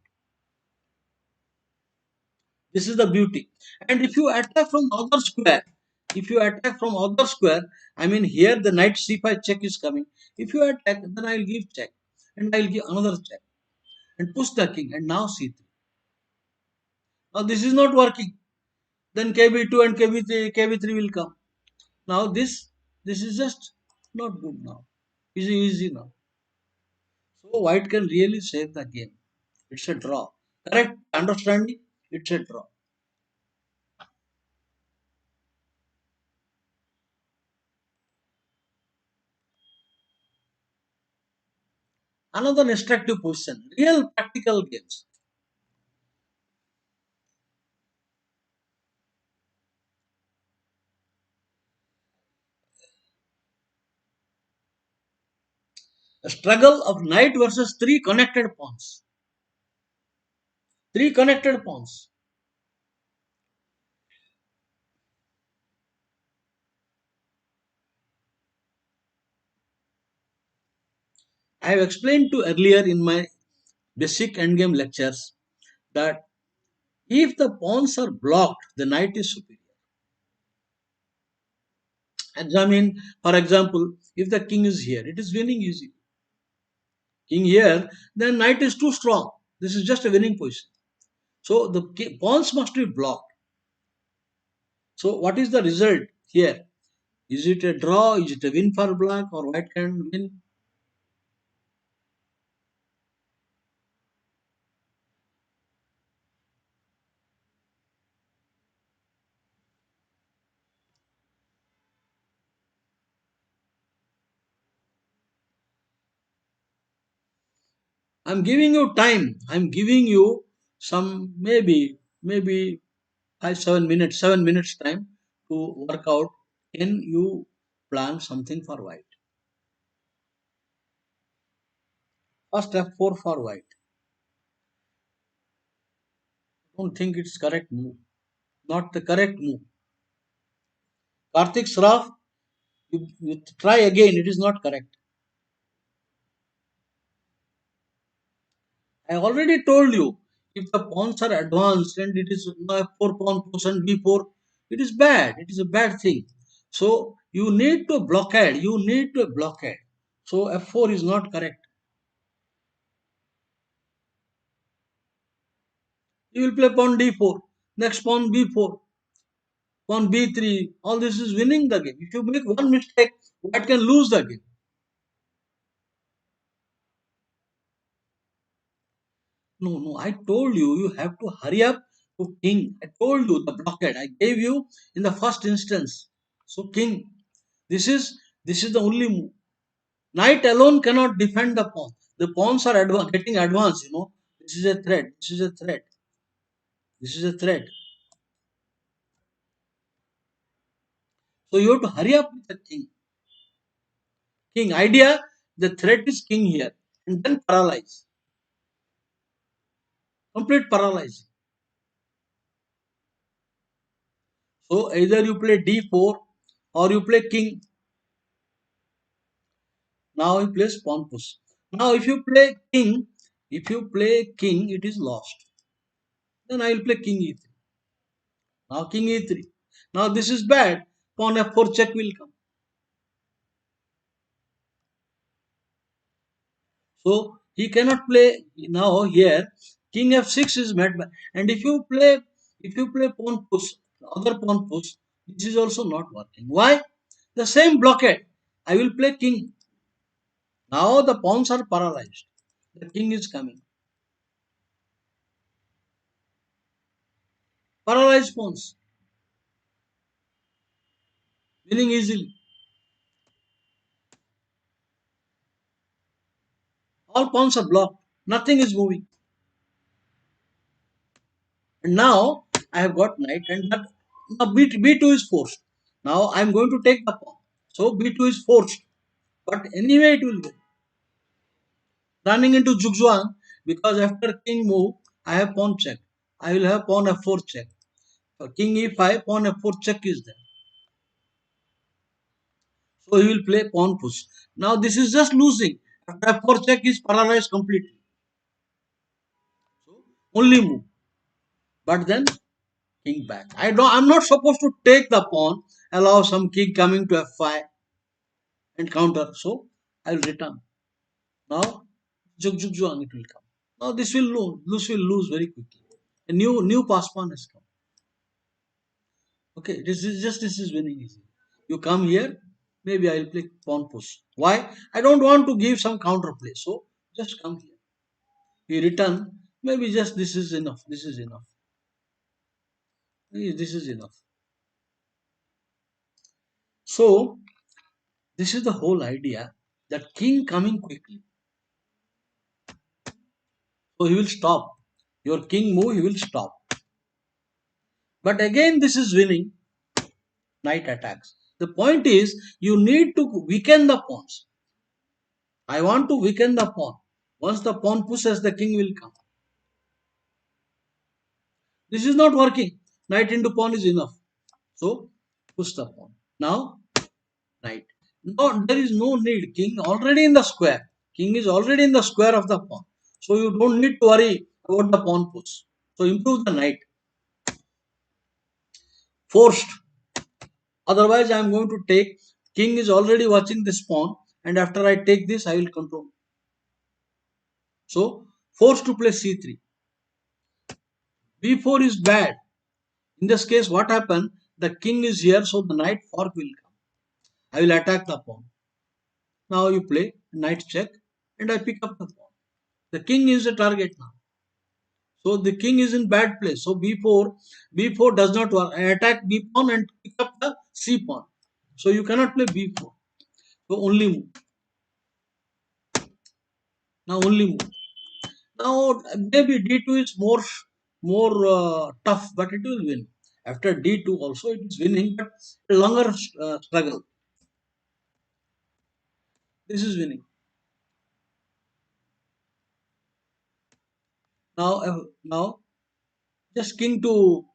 This is the beauty. And if you attack from the other square, If you attack from other square, I mean here the knight c5 check is coming. If you attack, then I will give check, and I will give another check, and push the king, and now c3. Now this is not working. Then kb2 and kb3 will come. Now this is just not good now. Easy now. So white can really save the game. It's a draw. Correct understanding? It's a draw. Another instructive position. Real practical games. A struggle of knight versus three connected pawns. Three connected pawns. I have explained to earlier in my basic endgame lectures that if the pawns are blocked, the knight is superior. Examine, for example, if the king is here, it is winning easily. King here, then knight is too strong. This is just a winning position. So the pawns must be blocked. So what is the result here? Is it a draw? Is it a win for black, or white can win? I'm giving you time. I'm giving you some maybe 5 7 minutes 7 minutes time to work out. Can you plan something for white? First f4 for white. Don't think it's correct move. Not the correct move. Karthik Sraf, you try again. It is not correct. I already told you, if the pawns are advanced and it is f4 pawn position b4, it is bad. It is a bad thing. So you need to blockade. You need to blockade. So f4 is not correct. You will play pawn d4. Next pawn b4. Pawn b3. All this is winning the game. If you make one mistake, white can lose the game. No. I told you, you have to hurry up to king. I told you the blockade. I gave you in the first instance. So king. This is this is the only move. Knight alone cannot defend the pawn. The pawns are getting advanced. This is a threat. This is a threat. This is a threat. So you have to hurry up with the king. King idea. The threat is king here, and then paralyze. Complete paralyze. So either you play d4 or you play king. Now he plays pawn push. Now if you play king, it is lost. Then I will play king e3. Now king e3. Now this is bad. Pawn f4 check will come. So he cannot play now here. King f6 is met by, and if you play pawn push, other pawn push, this is also not working. Why? The same blockade. I will play king. Now the pawns are paralyzed. The king is coming. Paralyzed pawns. Winning easily. All pawns are blocked. Nothing is moving. And now I have got knight, and that now b2 is forced. Now I am going to take the pawn. So b2 is forced. But anyway it will win. Running into zugzwang, because after king move, I have pawn check. I will have pawn f4 check. So king e5, pawn f4 check is there. So he will play pawn push. Now this is just losing. After f4 check is paralyzed completely. So only move. But then king back. I'm not supposed to take the pawn, allow some king coming to f5 and counter. So I will return. Now juk juk juang it will come. Now this will lose. This will lose very quickly. A new pass pawn has come. Okay, this is winning easy. You come here, maybe I will play pawn push. Why? I don't want to give some counter play. So just come here. You return. Maybe just this is enough. This is enough. This is enough. So this is the whole idea that king coming quickly. So he will stop. Your king move, he will stop. But again, this is winning. Knight attacks. The point is, you need to weaken the pawns. I want to weaken the pawn. Once the pawn pushes, the king will come. This is not working. Knight into pawn is enough. So, push the pawn. Now, knight. No, there is no need. King already in the square. King is already in the square of the pawn. So, you don't need to worry about the pawn push. So, improve the knight. Forced. Otherwise, I am going to take. King is already watching this pawn. And after I take this, I will control. So, forced to play c3. b4 is bad. In this case, what happened? The king is here, so the knight fork will come. I will attack the pawn. Now you play knight check, and I pick up the pawn. The king is the target now. So the king is in bad place. So b4 does not work. I attack b pawn and pick up the c pawn. So you cannot play b4. So only move. Now only move. Now maybe d2 is more tough, but it will win. After d2 also it is winning, but a longer struggle. This is winning. Now just king to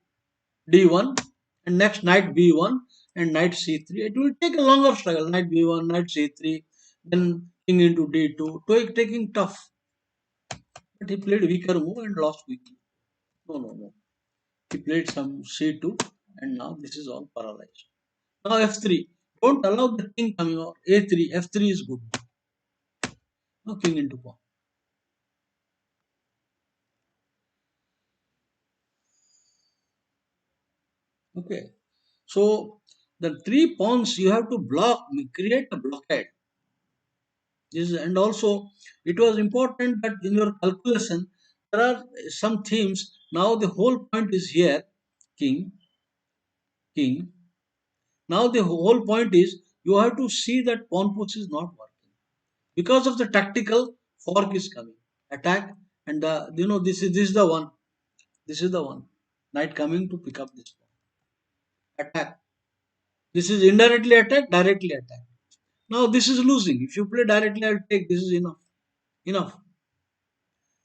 d1 and next knight b1 and knight c3. It will take a longer struggle. Knight b1, knight c3, then king into d2. Taking tough. But he played weaker move and lost quickly. No. He played some c2 and now this is all paralyzed. Now f3. Don't allow the king coming out. a3. f3 is good. Now king into pawn. Okay. So the three pawns you have to block, create a blockade. This and also it was important that in your calculation there are some themes. Now the whole point is here, king, king. Now the whole point is you have to see that pawn push is not working because of the tactical fork is coming. Attack and the this is the one. This is the one. Knight coming to pick up this pawn. Attack. This is indirectly attack, directly attack. Now this is losing. If you play directly, I'll take. This is enough. Enough.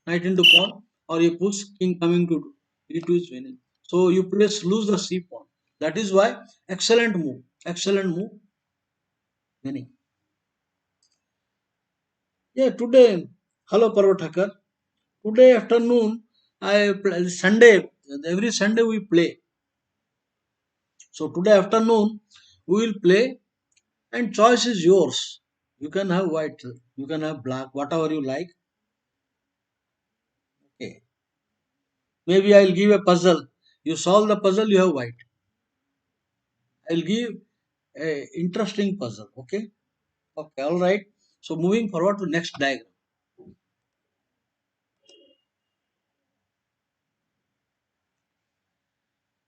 Knight into pawn, or you push king coming to e2 is winning. So you place lose the c pawn. That is why excellent move, winning. Yeah, today, hello Parvathakar. Today afternoon, Sunday, every Sunday we play. So today afternoon we will play, and choice is yours. You can have white, you can have black, whatever you like. Okay. Maybe I'll give a puzzle. You solve the puzzle, you have white. I'll give a interesting puzzle. Okay. Okay. All right. So moving forward to next diagram.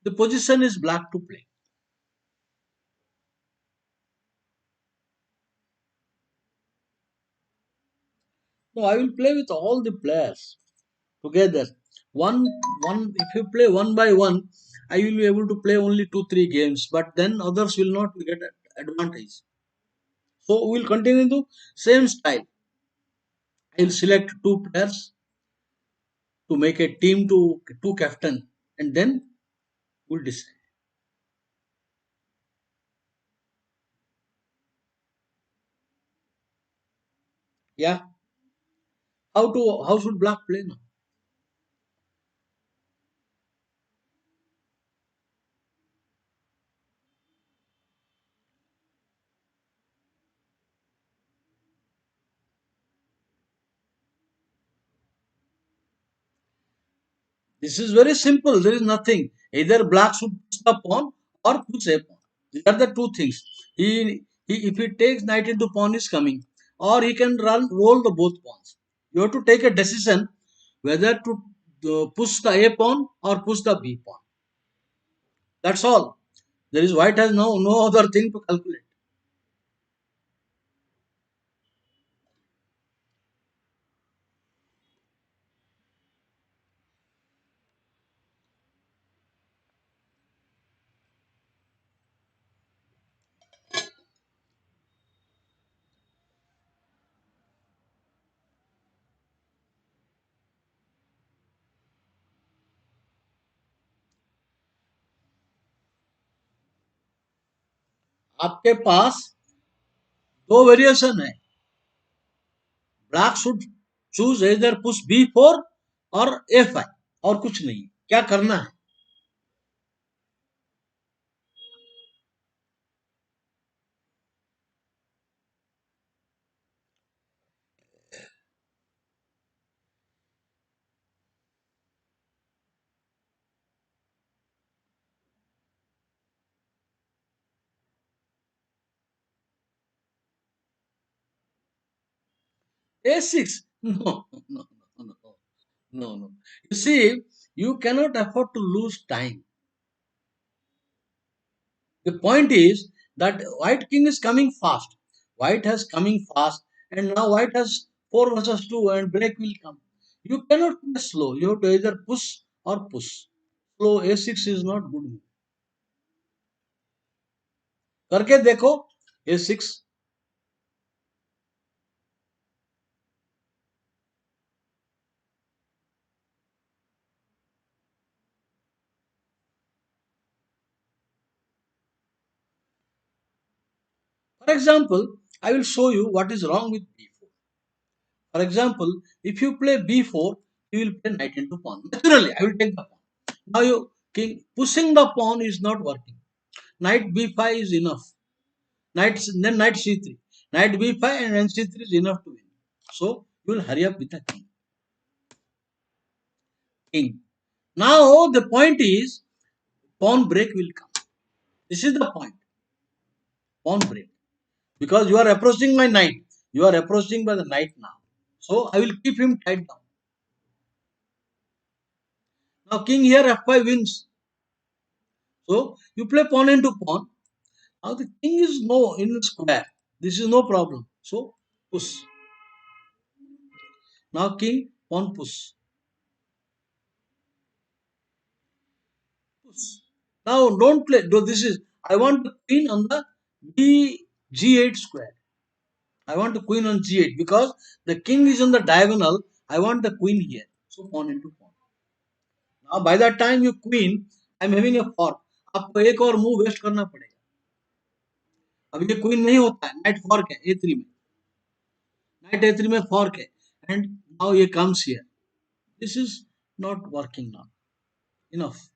The position is black to play. No, I will play with all the players together. One, If you play one by one, I will be able to play only 2, 3 games, but then others will not get advantage. So we will continue the same style. I will select two players to make a team to two captain, and then we'll decide. Yeah. How should black play now? This is very simple. There is nothing. Either black should push the pawn or push a pawn. These are the two things. He if he takes knight into pawn is coming, or he can roll the both pawns. You have to take a decision whether to push the a pawn or push the b pawn. That's all. There is white has no other thing to calculate. आपके पास दो variation है. Black should choose इधर push b4 और a5 और कुछ नहीं. क्या करना है? a6. No, no, no, no, no, no. You see, you cannot afford to lose time. The point is that white king is coming fast. White has coming fast, and now white has 4 versus 2, and break will come. You cannot play slow. You have to either push or push. Slow a6 is not good move. करके देखो a6. For example, I will show you what is wrong with b4. For example, if you play b4, you will play knight into pawn. Naturally, I will take the pawn. Now you king pushing the pawn is not working. Knight b5 is enough. Then knight c3. Knight b5 and then c3 is enough to win. So you will hurry up with the king. King. Now the point is pawn break will come. This is the point. Pawn break. Because you are approaching my knight. You are approaching by the knight now. So I will keep him tied down. Now king here f5 wins. So you play pawn into pawn. Now the king is no in square. This is no problem. So push. Now king pawn push. Push. Now don't play. No, this is I want the queen on the g8 square. I want the queen on g8 because the king is on the diagonal. I want the queen here. So pawn into pawn. Now by that time you queen, I am having a fork. आपको एक और move waste करना पड़ेगा. अभी ये queen नहीं होता है. नाइट फॉर्क है a3 में. नाइट a3 में फॉर्क है. एंड नाउ ये comes here. This is not working now. Enough.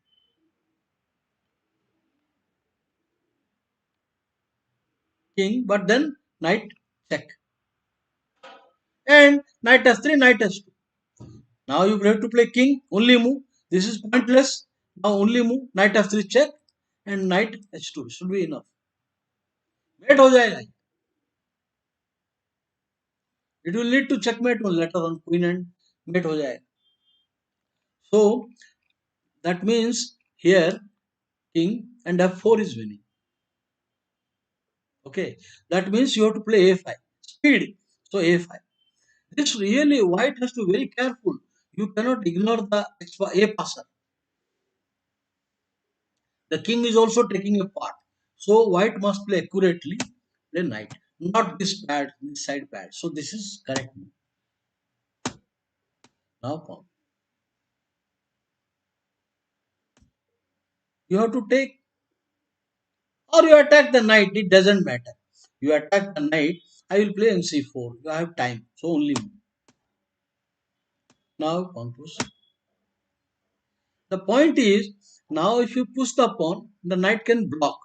King, but then knight check. And knight s3, knight s2. Now you have to play king, only move. This is pointless. Now only move. Knight f3 check and knight h2 should be enough. Mate हो जाएगा. It will lead to checkmate later on. Queen and mate हो जाएगा. So that means here king and f4 is winning. Okay, that means you have to play a5. Speed. So a5. This really white has to be very careful. You cannot ignore the a passer. The king is also taking a part. So white must play accurately. Play knight. Not this bad, this side bad. So this is correct. Now pawn. You have to take or you attack the knight. It doesn't matter. You attack the knight. I will play in c4. You have time. So only move. Now pawn push. The point is now if you push the pawn, the knight can block.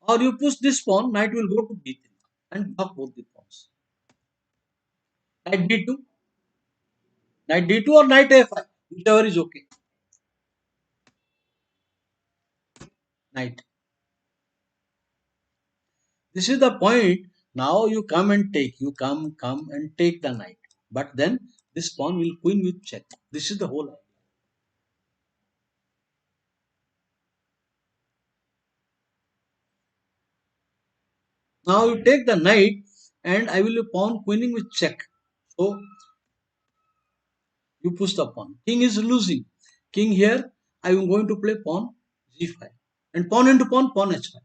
Or you push this pawn, knight will go to b3 and block both the pawns. Knight d2, knight d2 or knight a5, whichever is okay. knight. This is the point. Now you come and take. You come and take the knight. But then this pawn will queen with check. This is the whole idea. Now you take the knight and I will be pawn queening with check. So you push the pawn. King is losing. King here, I am going to play pawn g5. And pawn into pawn h5.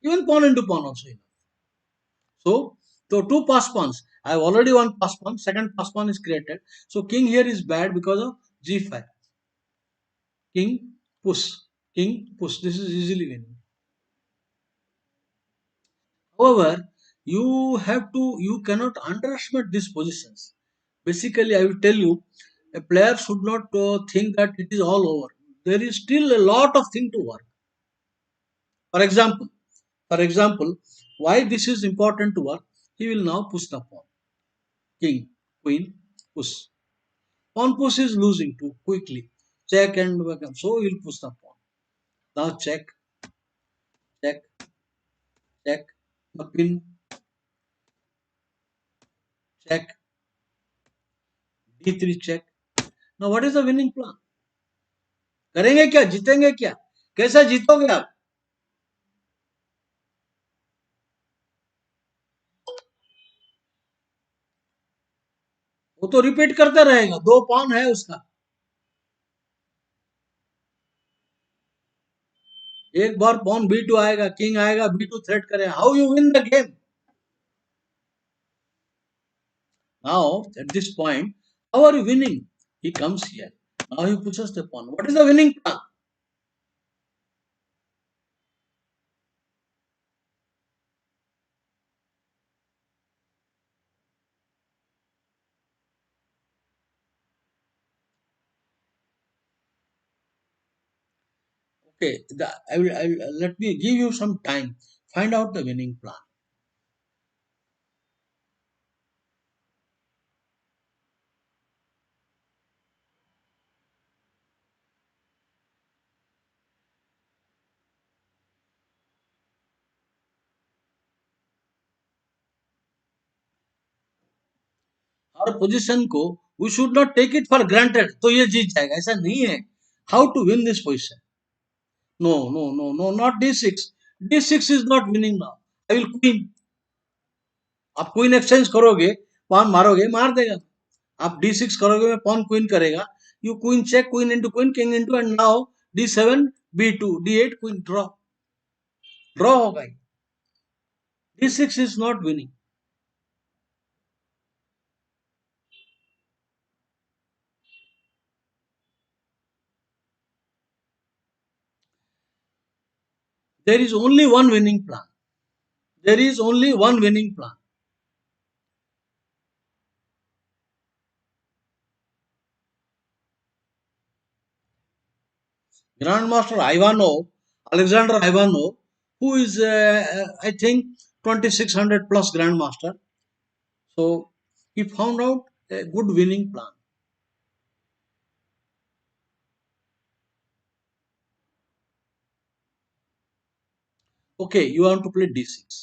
Even pawn into pawn also enough. So two pass pawns. I have already one pass pawn. Second pass pawn is created. So king here is bad because of g5. King push. King push. This is easily winning. However, you cannot underestimate these positions. Basically, I will tell you, a player should not think that it is all over. There is still a lot of thing to work. For example, for example, why this is important to work? He will now push the pawn. King, queen, push. Pawn push is losing too quickly. Check and welcome. So he will push the pawn. Now check, check, check. The pin, check, d3 check. Now what is the winning plan? करेंगे क्या जीतेंगे क्या कैसे जीतोगे आप वो तो repeat करता रहेगा दो पान है उसका एक बार पॉन b2 आएगा किंग आएगा b2 थ्रेट करेगा how you win the game now at this point how are you winning he comes here now he pushes the pawn what is the winning plan okay let me give you some time find out the winning plan और position को we should not take it for granted तो ये जीत जाएगा ऐसा नहीं है how to win this position no not d6 d6 is not winning now I will queen आप क्वीन एक्सचेंज करोगे पॉन मारोगे मार देगा आप d6 करोगे मैं पॉन क्वीन करेगा you queen check queen king into and now d7 b2 d8 queen draw होगा d6 is not winning there is only one winning plan there is only one winning plan grandmaster Ivanov Alexander Ivanov who is I think 2600 plus grandmaster so he found out a good winning plan okay you want to play d6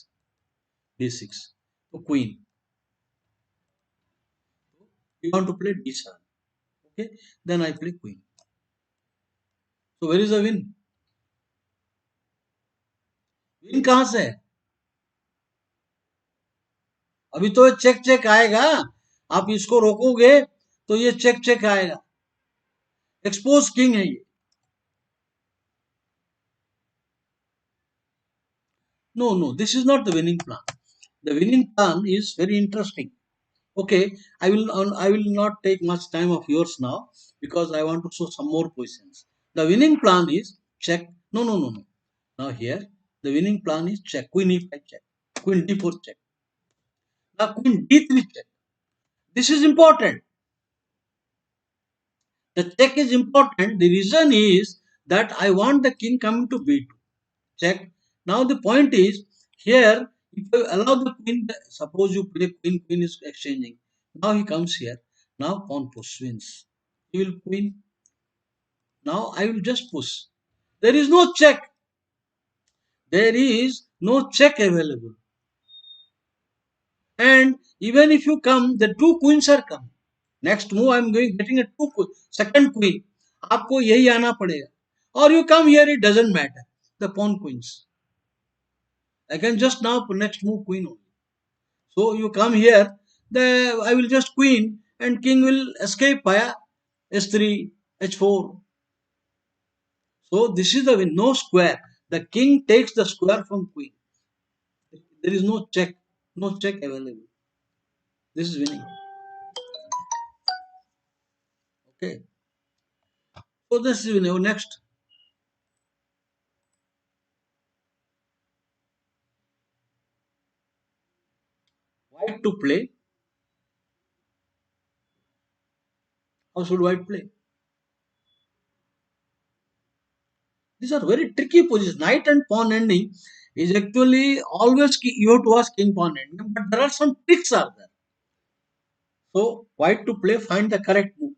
so queen you want to play d7 okay then I play queen so where is the win win कहां से है अभी तो check check आएगा आप इसको रोकोगे तो ये चेक चेक आएगा एक्सपोज किंग है ये no this is not the winning plan the winning plan is very interesting okay I will not take much time of yours now because I want to show some more positions the winning plan is check no now here the winning plan is check queen e5 check queen d4 check now queen d3 check this is important the check is important the reason is that I want the king coming to b2 check now the point is here if you allow the queen suppose you play queen is exchanging now he comes here now pawn push wins he will queen Now I will just push. There is no check. There is no check available. And even if you come, the two queens are coming. Next move, I am going getting a second queen. आपको यही आना पड़ेगा. Or you come here, it doesn't matter. The pawn queens. I can just now next move queen only. So you come here, I will just queen and king will escape via s3, h4. So this is the win. No square. The king takes the square from queen. There is no check. No check available. This is winning. Okay. So this is winning. Next. White to play. How should white play? These are very tricky positions. Knight and pawn ending is actually always you have to ask king pawn ending, but there are some tricks are there. So white to play, find the correct move.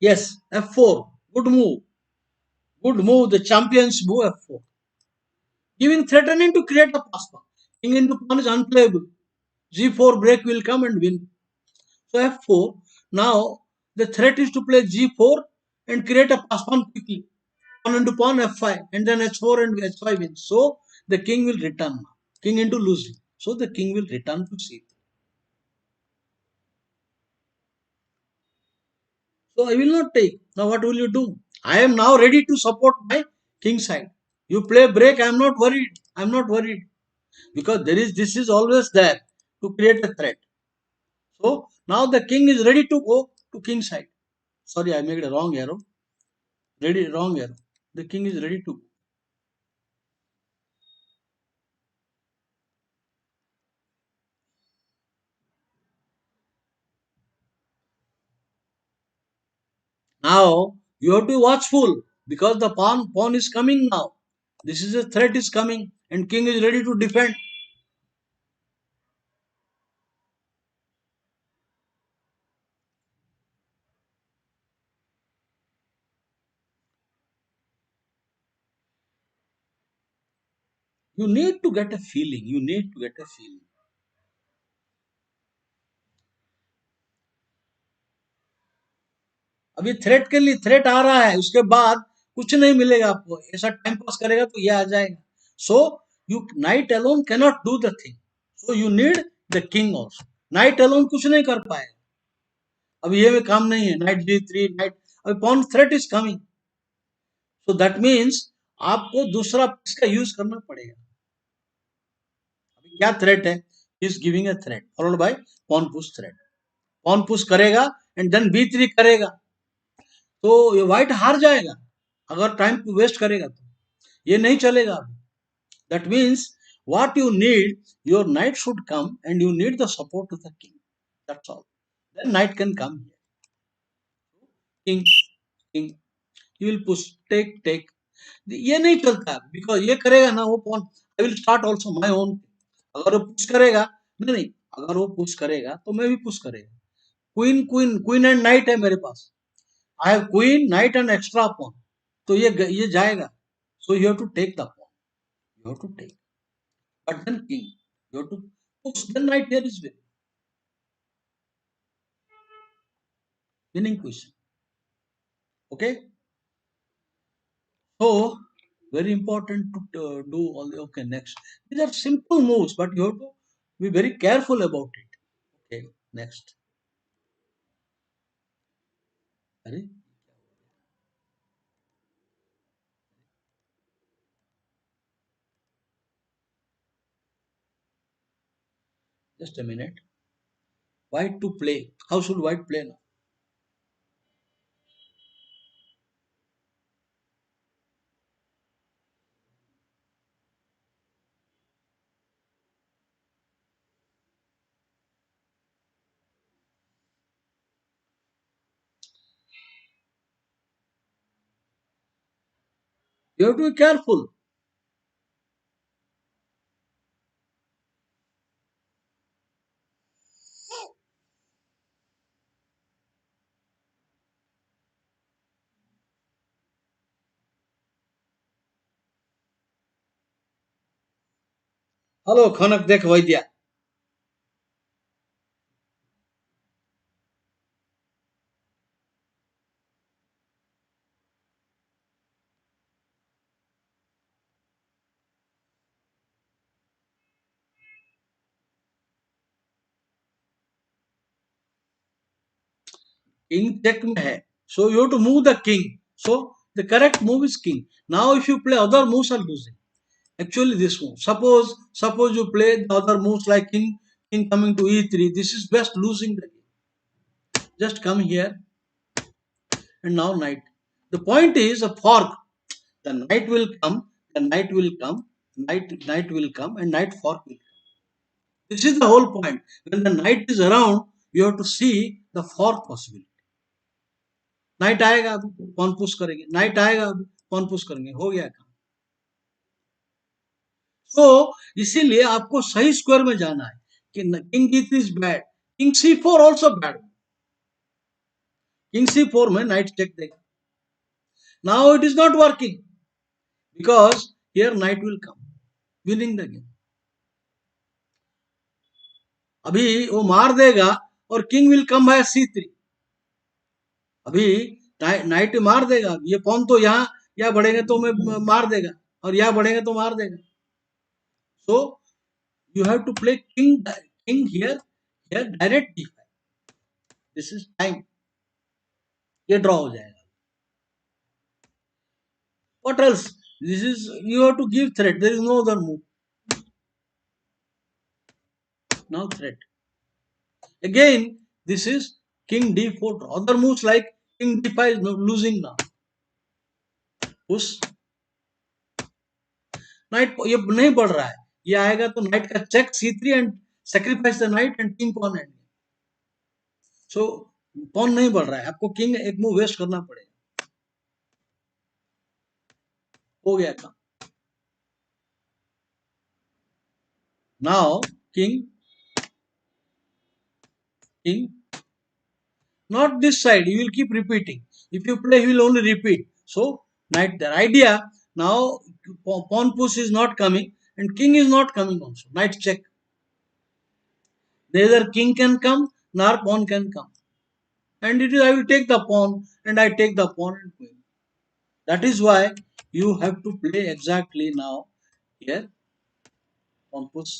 Yes, f4. Good move. Good move. The champions move f4. Giving threatening to create a pass pawn. King into pawn is unplayable. g4 break will come and win. So f4. Now the threat is to play g4 and create a pass pawn quickly. Pawn into pawn f5 and then h4 and h5 wins. So the king will return now. King into losing. So the king will return to c3. So I will not take. Now what will you do? I am now ready to support my king side. You play break. I am not worried. I am not worried because this is always there to create a threat. So now the king is ready to go to king side. Sorry, I made a wrong arrow. Ready, wrong arrow. The king is ready to go. Now you have to be watchful because the pawn is coming now. This is a threat is coming and king is ready to defend. You need to get a feeling. You need to get a feeling. अभी threat के लिए threat आ रहा है उसके बाद कुछ नहीं मिलेगा आपको ऐसा टाइम पास करेगा तो ये आ जाएगा so you night alone cannot do the thing so you need the king also night alone कुछ नहीं कर पाएगा अब ये में काम नहीं है नाइट g3 नाइट अभी pawn threat is coming so that means आपको दूसरा इसका यूज करना पड़ेगा अभी क्या थ्रेट है is giving a threat followed by pawn push threat pawn push करेगा एंड देन b3 करेगा तो ये व्हाइट हार जाएगा अगर टाइम वेस्ट करेगा तो ये नहीं चलेगा that means what you need your knight should come and you need the support of the king that's all then knight can come king king you will push take ये नहीं चलता because ये करेगा ना वो pawn I will start also my own अगर वो push करेगा नहीं नहीं अगर वो पुश करेगा तो मैं भी पुश करेगा queen queen queen and knight है मेरे पास I have queen knight and extra pawn तो ये जाएगा so you have to take the pawn you have to take but then king you have to push then knight here is win Winning position. Okay. So very important to do all the okay next. These are simple moves, but you have to be very careful about it. Okay, next. Sorry, just a minute. White to play. How should white play now? You have to be careful. Hello, Khanak Dekh Vaidya. King check में है. So you have to move the king. So the correct move is king. Now if you play other moves are losing. Actually this move. Suppose you play the other moves like king coming to e3. This is best losing the game. Just come here and now knight. The point is a fork. The knight will come, the knight will come, knight will come, and knight fork will come. This is the whole point. When the knight is around, you have to see the fork possibility. Night आएगा अभी कौन push करेंगे night आएगा अभी कौन push करेंगे हो गया काम तो इसीलिए आपको सही स्क्वायर में जाना है कि किंग डी3 इज बैड किंग सी4 आल्सो बैड किंग सी4 में नाइट चेक देगा now it is not working because here knight will come winning the game अभी वो मार देगा और किंग विल कम बाय सी3 अभी नाइट मार देगा ये पॉन तो यहाँ बढ़ेंगे तो मैं मार देगा और यहाँ बढ़ेंगे तो मार देगा सो you have to play king here direct d5 this is time ये ड्रॉ हो जाएगा what else this is you have to give threat there is no other move now threat again this is king d4 draw other moves like king d5 is losing now push night ये नहीं बढ़ रहा है ये आएगा तो knight का check c3 and sacrifice the knight and king pawn and so pawn नहीं बढ़ रहा है आपको किंग एक मूव वेस्ट करना पड़ेगा हो गया था now king not this side he will keep repeating if you play he will only repeat so knight there idea now pawn push is not coming and king is not coming also knight check neither king can come nor pawn can come and it is I will take the pawn and I take the pawn and queen that is why you have to play exactly now here pawn push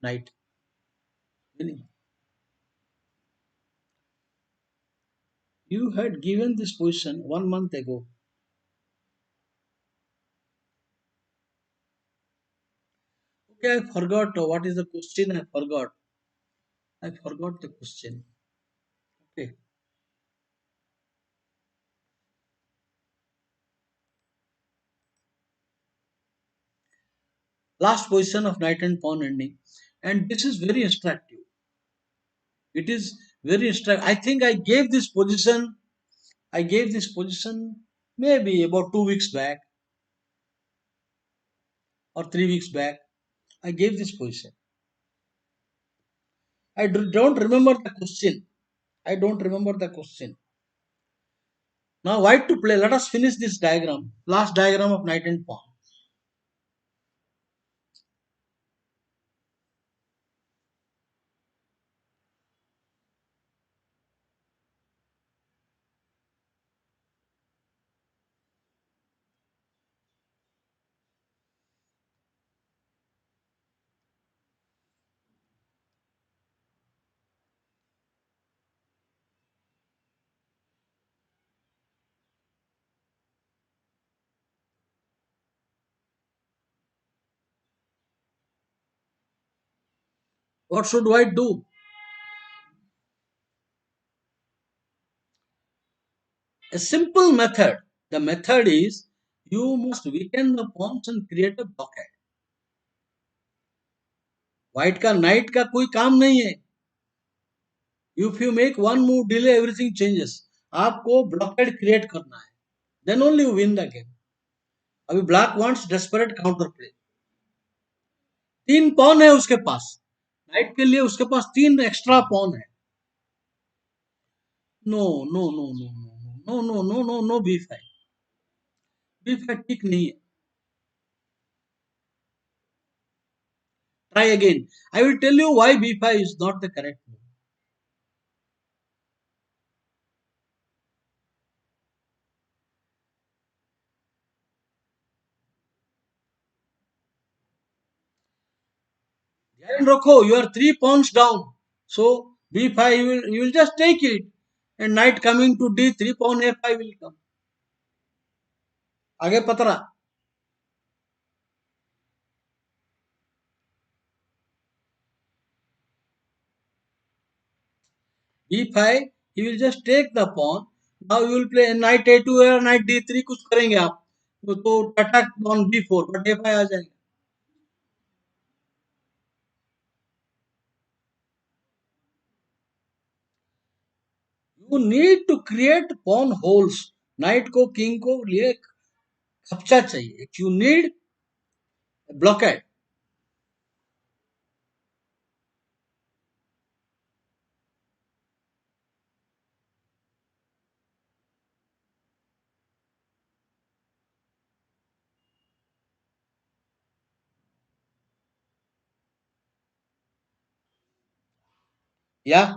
knight winning you had given this position 1 month ago okay I forgot what is the question I forgot the question okay last position of knight and pawn ending and this is very instructive it is very instructive I gave this position maybe about 2 weeks back or 3 weeks back I gave this position don't remember the question now white to play let us finish this diagram last diagram of knight and pawn What should white do? A simple method. The method is you must weaken the pawns and create a blockade. White का knight का कोई काम नहीं है. If you make one move delay, everything changes. आपको blockade create करना है. Then only you win the game. अभी black wants desperate counter play. तीन पॉन है उसके पास. नाइट के लिए उसके पास तीन एक्स्ट्रा पॉन है. No no no no no no no no no no B5. B5 ठीक नहीं है. Try again. I will tell you why B5 is not the correct move. ध्यान रखो, you are three pawns down. So B5 you will just take it. And knight coming to D3, pawn A5 will come. आगे पतरा. B5 he will just take the pawn. Now you will play knight A2 or knight D3 कुछ करेंगे आप. तो attack on B4 but A5 आ जाएगा. You need to create pawn holes. Knight को king को लिए खपचा चाहिए. You need a blockade. Yeah.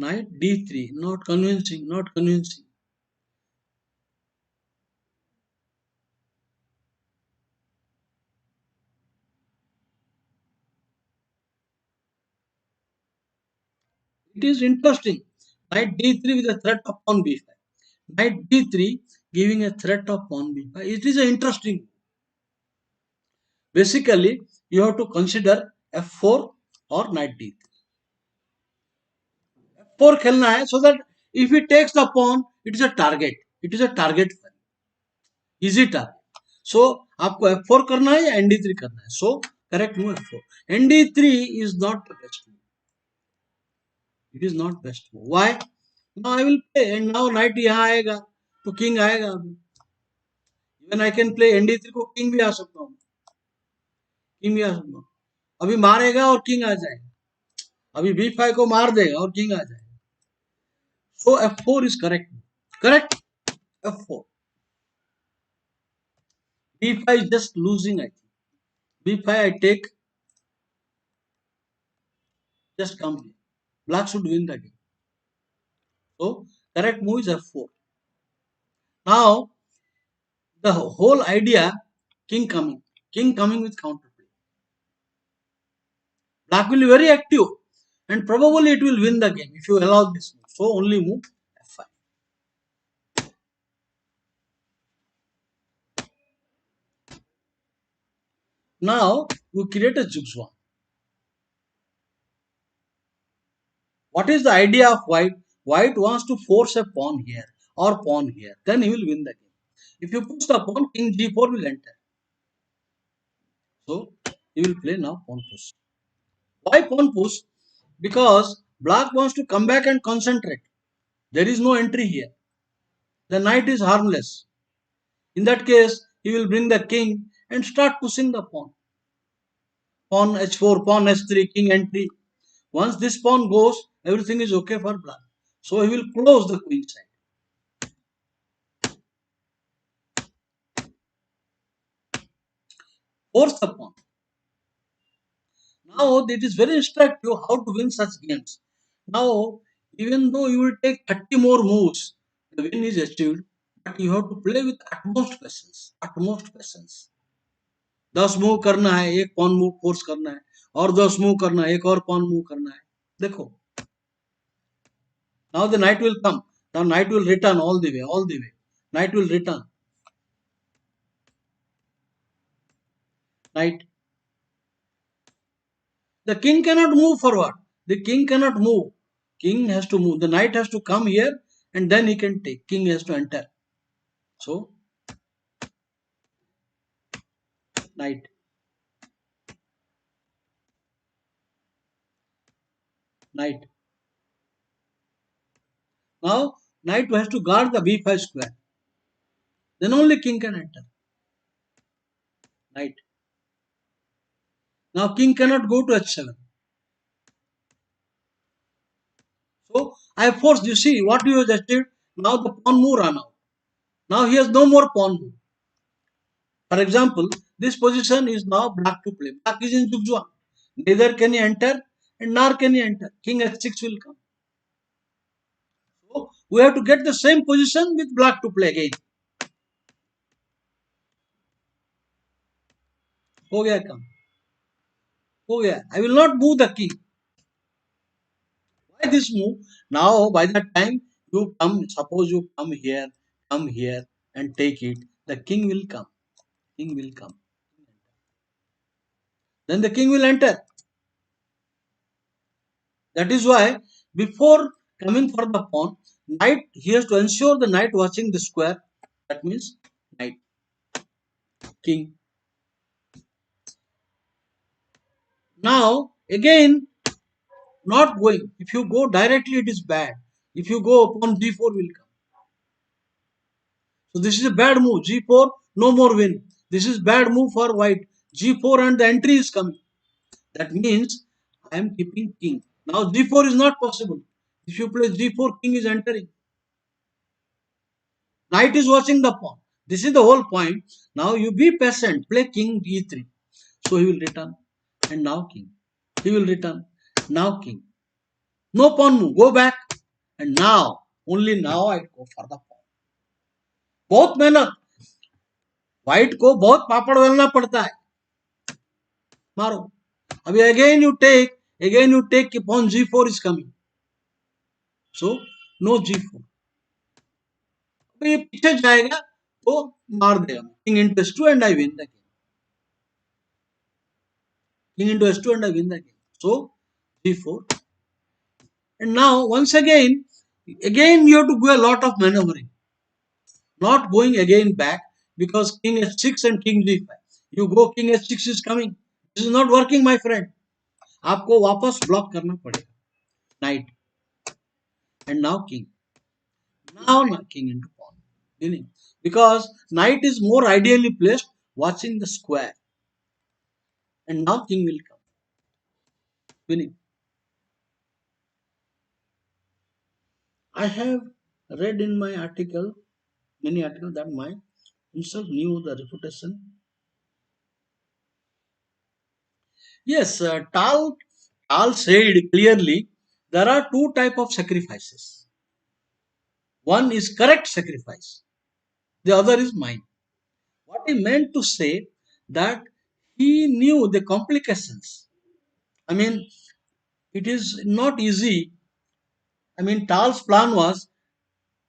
Knight D3. Not convincing. Not convincing. It is interesting. Knight D3 with a threat of pawn B5. Knight D3 giving a threat of pawn B5. It is interesting. Basically, you have to consider F4 or Knight D3. F4 खेलना है so that if he takes the pawn, it is a target. It is a target. Easy target. So आपको F4 करना है या ND3 करना है. So correct move F4. ND3 is not the best move. It is not best move. Why? Now I will play and now knight यहाँ आएगा तो king आएगा अभी. Even I can play ND3 को king भी आ सकता हूँ. किंग भी आ सकता हूँ. अभी मारेगा और किंग आ जाएगा. अभी B5 को मार देगा और किंग आ जाएगा. So F4 is correct. Correct? F4. B5 is just losing, I think. B5 I take, just come here. Black should win the game. So correct move is F4. Now the whole idea, king coming with counterplay. Black will be very active and probably it will win the game if you allow this move. So only move F5. Now you create a zugzwang. What is the idea of white? White wants to force a pawn here or pawn here. Then he will win the game. If you push the pawn, king g4 will enter. So he will play now pawn push. Why pawn push? Because black wants to come back and concentrate. There is no entry here. The knight is harmless. In that case, he will bring the king and start pushing the pawn. Pawn h4, pawn h3, king entry. Once this pawn goes, everything is okay for black. So he will close the queen side. Force the pawn. Now it is very instructive how to win such games. Now, even though you will take 30 more moves, the win is achieved, but you have to play with utmost patience. Utmost patience. 10 move करना है, एक pawn move force करना है, और 10 move करना है, एक और पॉन मूव करना है. देखो. Now the knight will come. Now knight will return all the way, all the way. Knight will return. Knight. The king cannot move forward. The king cannot move. King has to move. The knight has to come here and then he can take. King has to enter. So, knight. Knight. Now, knight has to guard the b5 square. Then only king can enter. Knight. Now, king cannot go to h7. So, I have forced. You see what you have achieved? Now the pawn move run out. Now he has no more pawn move. For example, this position is now black to play. Black is in zugzwang. Neither can he enter and nor can he enter. King h6 will come. So we have to get the same position with black to play again. हो गया काम. हो गया. I will not move the king. Why this move? Now by the time you come, suppose you come here and take it, the king will come. King will come. Then the king will enter. That is why before coming for the pawn, knight, he has to ensure the knight watching the square. That means knight, king. Now again, not going. If you go directly, it is bad. If you go upon g4 will come. So this is a bad move. G4, no more win. This is bad move for white. G4 and the entry is coming. That means I am keeping king. Now g4 is not possible. If you play g4, king is entering. Knight is watching the pawn. This is the whole point. Now you be patient. Play king e3. So he will return. And now king. He will return. Now king. No pawn move. Go back. And now, only now I go for the pawn. बहुत मेहनत. White को बहुत पापड़ बेलना पड़ता है. मारो. अभी again you take pawn g4 is coming. So no g4. ये पीछे जाएगा तो मार देगा. King into s2 and I win the game. King into s2 and I win the game. So g4. And now once again you have to do a lot of maneuvering. Not going again back because king h6 and king g5. You go king h6 is coming. This is not working, my friend. आपको वापस block करना पड़ेगा. Knight. And now king. Now king into pawn. Meaning, because knight is more ideally placed watching the square. And now king will come. Meaning, I have read in my article, many articles, that my himself knew the reputation. Yes, Tal said clearly there are two types of sacrifices. One is correct sacrifice, the other is mine. What he meant to say that he knew the complications. I mean, it is not easy. I mean, Tal's plan was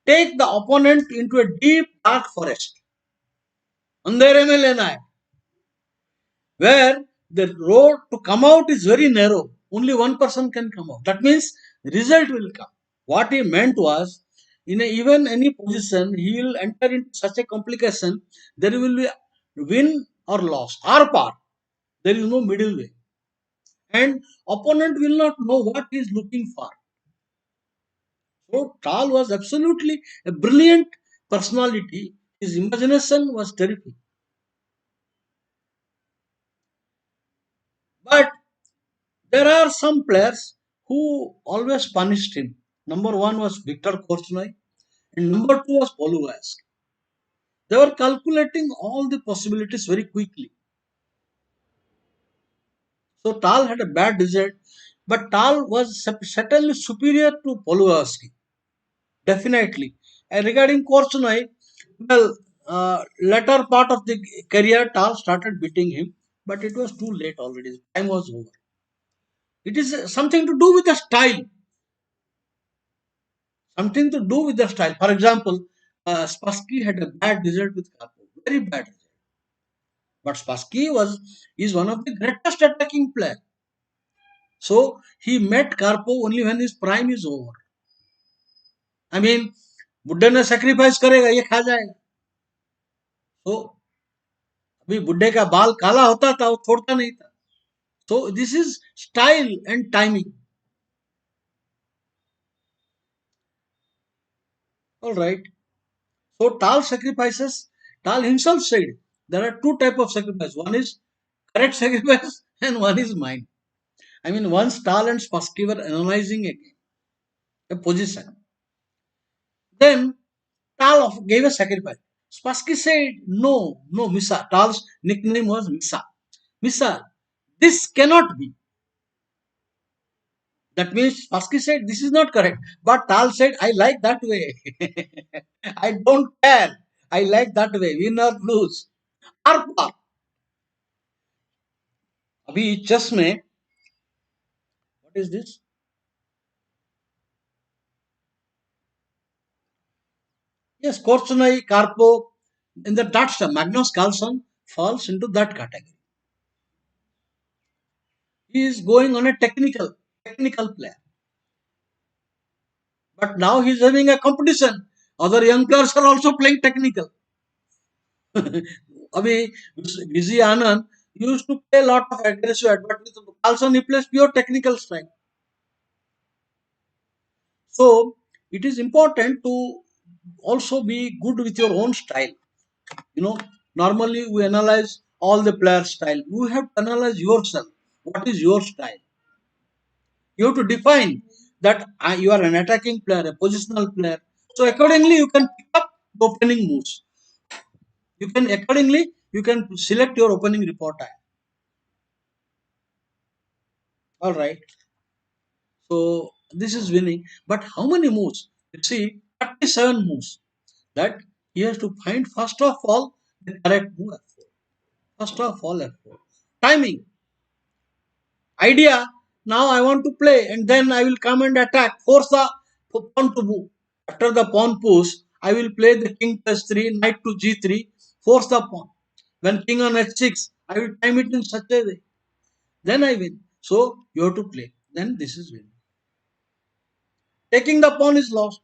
take the opponent into a deep dark forest. अंधेरे में लेना है. Where the road to come out is very narrow. Only one person can come out. That means result will come. What he meant was, even any position, he will enter into such a complication, there will be win or loss. Our part, there is no middle way. And opponent will not know what he is looking for. So Tal was absolutely a brilliant personality. His imagination was terrific. But there are some players who always punished him. Number one was Victor Korchnoi and number two was Poluvask. They were calculating all the possibilities very quickly. So Tal had a bad result, but Tal was certainly superior to Poluowski, definitely. And regarding Korchnoi, well, latter part of the career, Tal started beating him, but it was too late already. Time was over. It is something to do with the style. Something to do with the style. For example, Spassky had a bad result with Karpov, very bad result. But Spassky is one of the greatest attacking player. So he met Karpov only when his prime is over. I mean, बुड्ढे ने sacrifice करेगा ये खा जाएगा. तो अभी बुड्ढे का बाल काला होता था वो छोड़ता नहीं था. So this is style and timing. All right. So Tal sacrifices. Tal himself said there are two type of sacrifice. One is correct sacrifice and one is mine. I mean, once Tal and Spassky were analyzing a position, then Tal gave a sacrifice. Spassky said, no, no, Misa. Tal's nickname was Misa. Misa, this cannot be. That means Spassky said, this is not correct. But Tal said, I like that way. I don't care. I like that way. Win or lose. आर पार. अभी chess में what is this? Yes, Korchnoi, Karpov, in that's Magnus Carlsen falls into that category. He is going on a technical player. But now he's having a competition. Other young players are also playing technical. अभी Vizi Anand used to play a lot of aggressive, but with Carlsen he plays pure technical style. So it is important to also be good with your own style. You know, normally we analyze all the players' style. You have to analyze yourself. What is your style? You have to define that you are an attacking player, a positional player. So accordingly, you can pick up the opening moves. You can select your opening repertoire. All right. So this is winning. But how many moves? You see, 37 moves. That he has to find first of all the correct move. First of all, F4. Timing. Idea. Now I want to play and then I will come and attack. Force the pawn to move. After the pawn push, I will play the king plus 3, knight to g3, force the pawn. When king on h6, I will time it in such a way. Then I win. So you have to play. Then this is win. Taking the pawn is lost.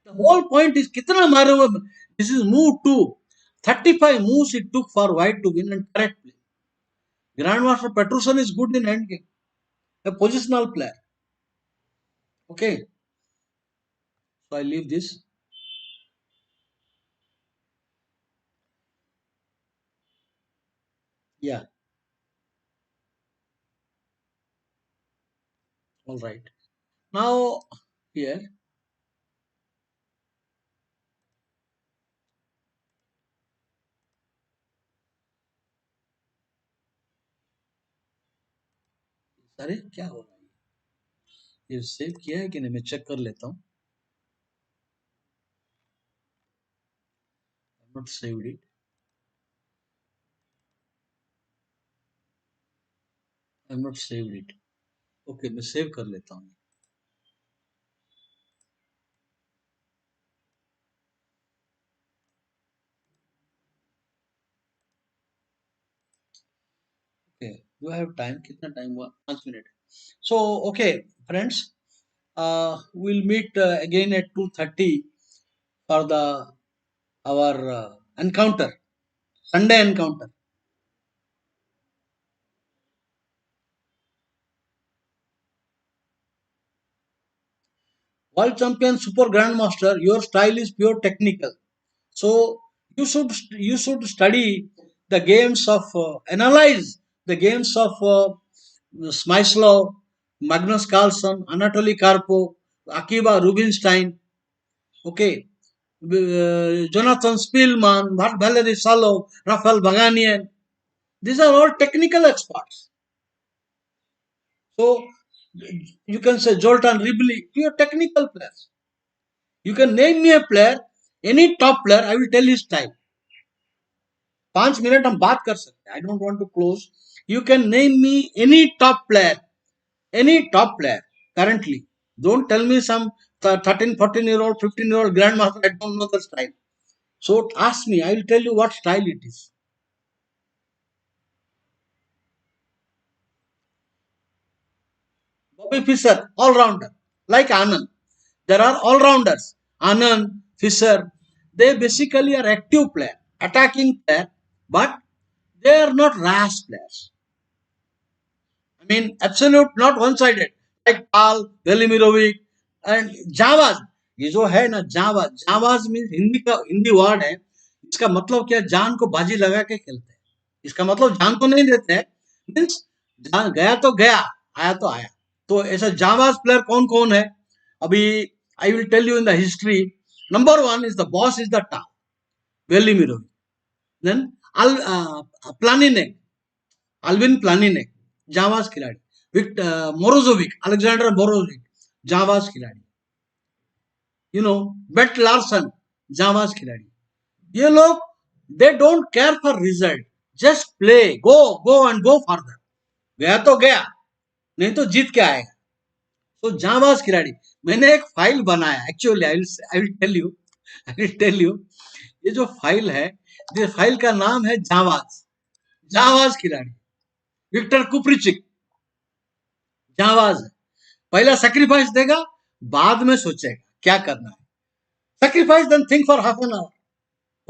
The whole point is kitna mare hue. This is move 2. 35 moves it took for white to win and correct play. Grandmaster Petruson is good in endgame. A positional player. Okay. So I leave this. Yeah. All right. Now here. अरे क्या हो रहा है? ये save किया है कि नहीं? मैं चेक कर लेता हूँ. Not saved it. I'm not saved it. Okay, मैं सेव कर लेता हूँ. Okay. Do I have time? कितना time हुआ? 5 minutes. So okay, friends. We'll meet again at 2:30 for the our encounter, Sunday encounter. World champion, super grandmaster, your style is pure technical. So you should study the games of analyze the games of Smyslov, Magnus Carlsen, Anatoly Karpov, Akiva Rubinstein. Okay, Jonathan Spielman, Valery Salov, Rafael Baganian. These are all technical experts. So you can say Zoltan Ribli, you are technical players. You can name me a player, any top player, I will tell his style. 5 minute हम बात कर सकते हैं. I don't want to close. You can name me any top player currently. Don't tell me some 13, 14-year-old, 15-year-old grandmaster. I don't know the style. So ask me. I will tell you what style it is. Bobby Fischer, all-rounder, like Anand. There are all-rounders. Anand, Fischer, they basically are active player, attacking player, but they are not rash players. I mean, absolute, not one-sided. Like Paul, Velimirovic, and जावाज. ये जो है ना जावाज, जावाज means Hindi word है. इसका मतलब क्या, जान को बाजी लगा के खेलते हैं. इसका मतलब जान तो नहीं देते हैं, मीन्स जान गया तो गया, आया तो आया. तो ऐसा जावाज प्लेयर कौन कौन है अभी, I will tell you in the history. Number 1 is the boss is the top, Velimirovic. Then Planinc, Albin Planinc, जावाज खिलाड़ी. मोरोजोविक, अलेक्जेंडर मोरोजोविक, जावाज खिलाड़ी. यू नो, बेट लार्सन, जावाज खिलाड़ी. ये लोग, they don't care for result, just play, go go and go further. गया तो गया, नहीं तो जीत के आएगा. तो जावाज खिलाड़ी. मैंने एक फाइल बनाया actually. I will tell you ये जो फाइल है, ये फाइल का नाम है जावाज. जावाज खिलाड़ी. विक्टर कुप्रिचिक जावाज है. पहला सेक्रीफाइस देगा, बाद में सोचेगा क्या करना है. Sacrifice then think for half an hour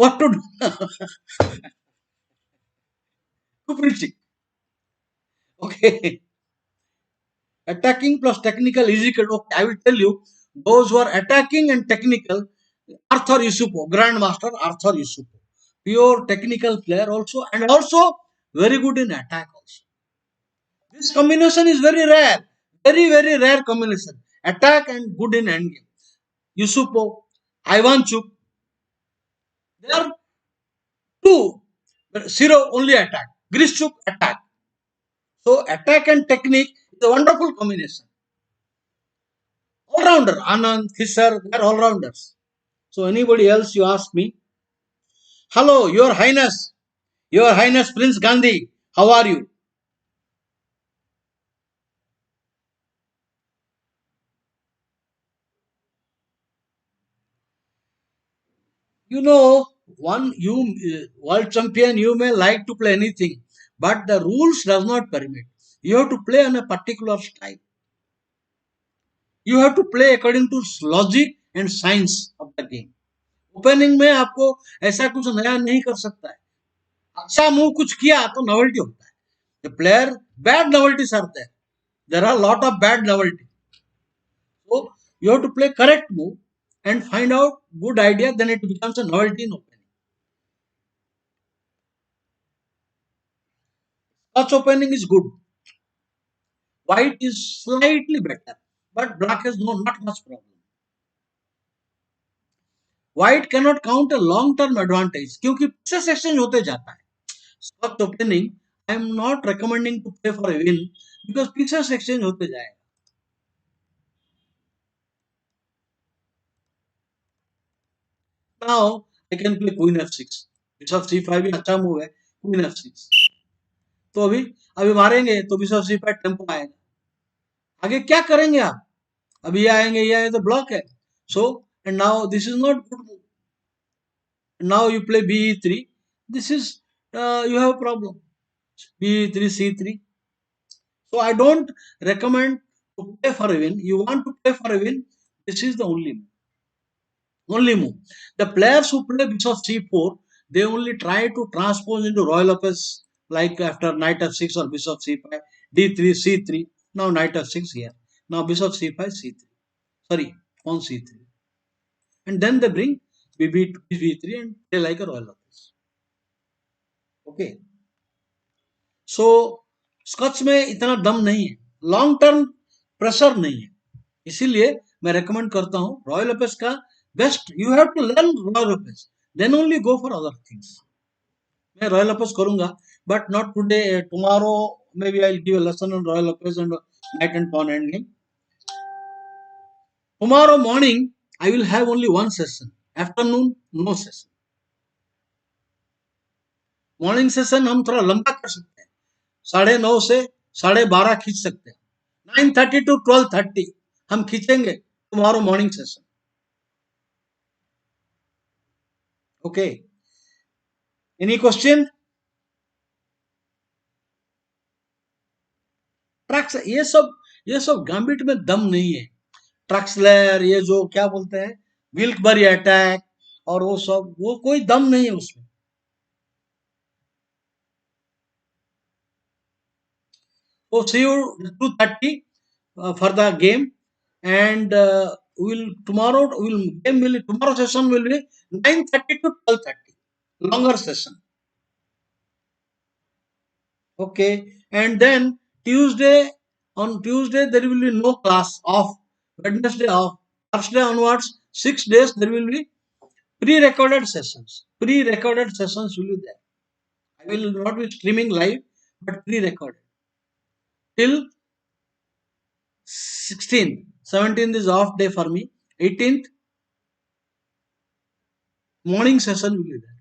what to do. Kupreichik. Okay. Attacking plus technical is equal to, okay, I will tell you, those who are attacking and technical, Arthur Yusupo, Grandmaster Arthur Yusupo, pure technical player also, and also very good in attack also. This combination is very rare, very rare combination. Attack and good in endgame. Yusupo, Ivanchuk, they are two. Zero only attack. Grishchuk attack. So attack and technique is a wonderful combination. All-rounder, Anand, Fischer, they are all-rounders. So anybody else you ask me, hello, Your Highness Prince Gandhi, how are you? You know, world champion, you may like to play anything, but the rules does not permit. You have to play on a particular style. You have to play according to logic and science of the game. Opening में आपको ऐसा कुछ नया नहीं कर सकता है. अच्छा मूव कुछ किया तो नॉवेल्टी होता है. The player, bad novelties are there. There are a lot of bad novelty. So you have to play correct move and find out good idea, then it becomes a novelty in opening. Scotch opening is good. White is slightly better, but black has not much problem. White cannot count a long term advantage क्योंकि pieces exchange होते जाता है. Scotch opening, I am not recommending to play for a win because pieces exchange होते जाएगा. Now I can play Queen F6. Bishop C5 भी अच्छा move है. Queen F6. तो अभी मारेंगे तो Bishop C5 टेम्पो आएगा. आगे क्या करेंगे आप? अभी ये आएंगे, ये आए तो ब्लॉक है. So and now this is not good move. Now you play B3. This is you have a problem. B3 C3. So I don't recommend to play for a win. You want to play for a win, this is the only move. Only move. The players who play Bishop C4, they only try to transpose into Royal Opus like after Knight F6 or Bishop C5, D3, C3. Now Knight F6 here. Now Bishop C5, C3. Sorry, Pawn C3. And then they bring BB2, B3 and play like a Royal Opus. Okay. So Scotch में इतना दम नहीं है, long term pressure नहीं है, इसीलिए मैं recommend करता हूं रॉयल ओपेस का best. You have to learn Ruy Lopez, then only go for other things. मैं रॉयल ओपेस करूंगा, but not today. Tomorrow, maybe I'll give a lesson on royal affairs and knight and pawn handling. Tomorrow morning, I will have only one session. Afternoon, no session. Morning session हम थोड़ा लंबा कर सकते हैं, 9:30 से 12:30 खींच सकते हैं. 9:30 to 12:30 हम खींचेंगे tomorrow morning session. Okay, any question? Trucks, ये सब गैम्बिट में दम नहीं है. ट्रक्सलर, ये जो क्या बोलते हैं, विल्कबरी अटैक और वो सब, वो कोई दम नहीं है उसमें. So see you 2:30 for the game, and will tomorrow will game will tomorrow session will be 9:30 to 12:30, longer session. Okay, and then Tuesday, on Tuesday there will be no class off. Wednesday off. Thursday onwards 6 days there will be pre-recorded sessions. Pre-recorded sessions will be there. I will not be streaming live, but pre-recorded till 16th. 17th is off day for me. 18th morning session will be there.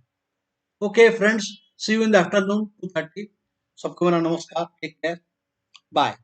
Okay, friends. See you in the afternoon 2:30. सबको मेरा नमस्कार. Take care. Bye.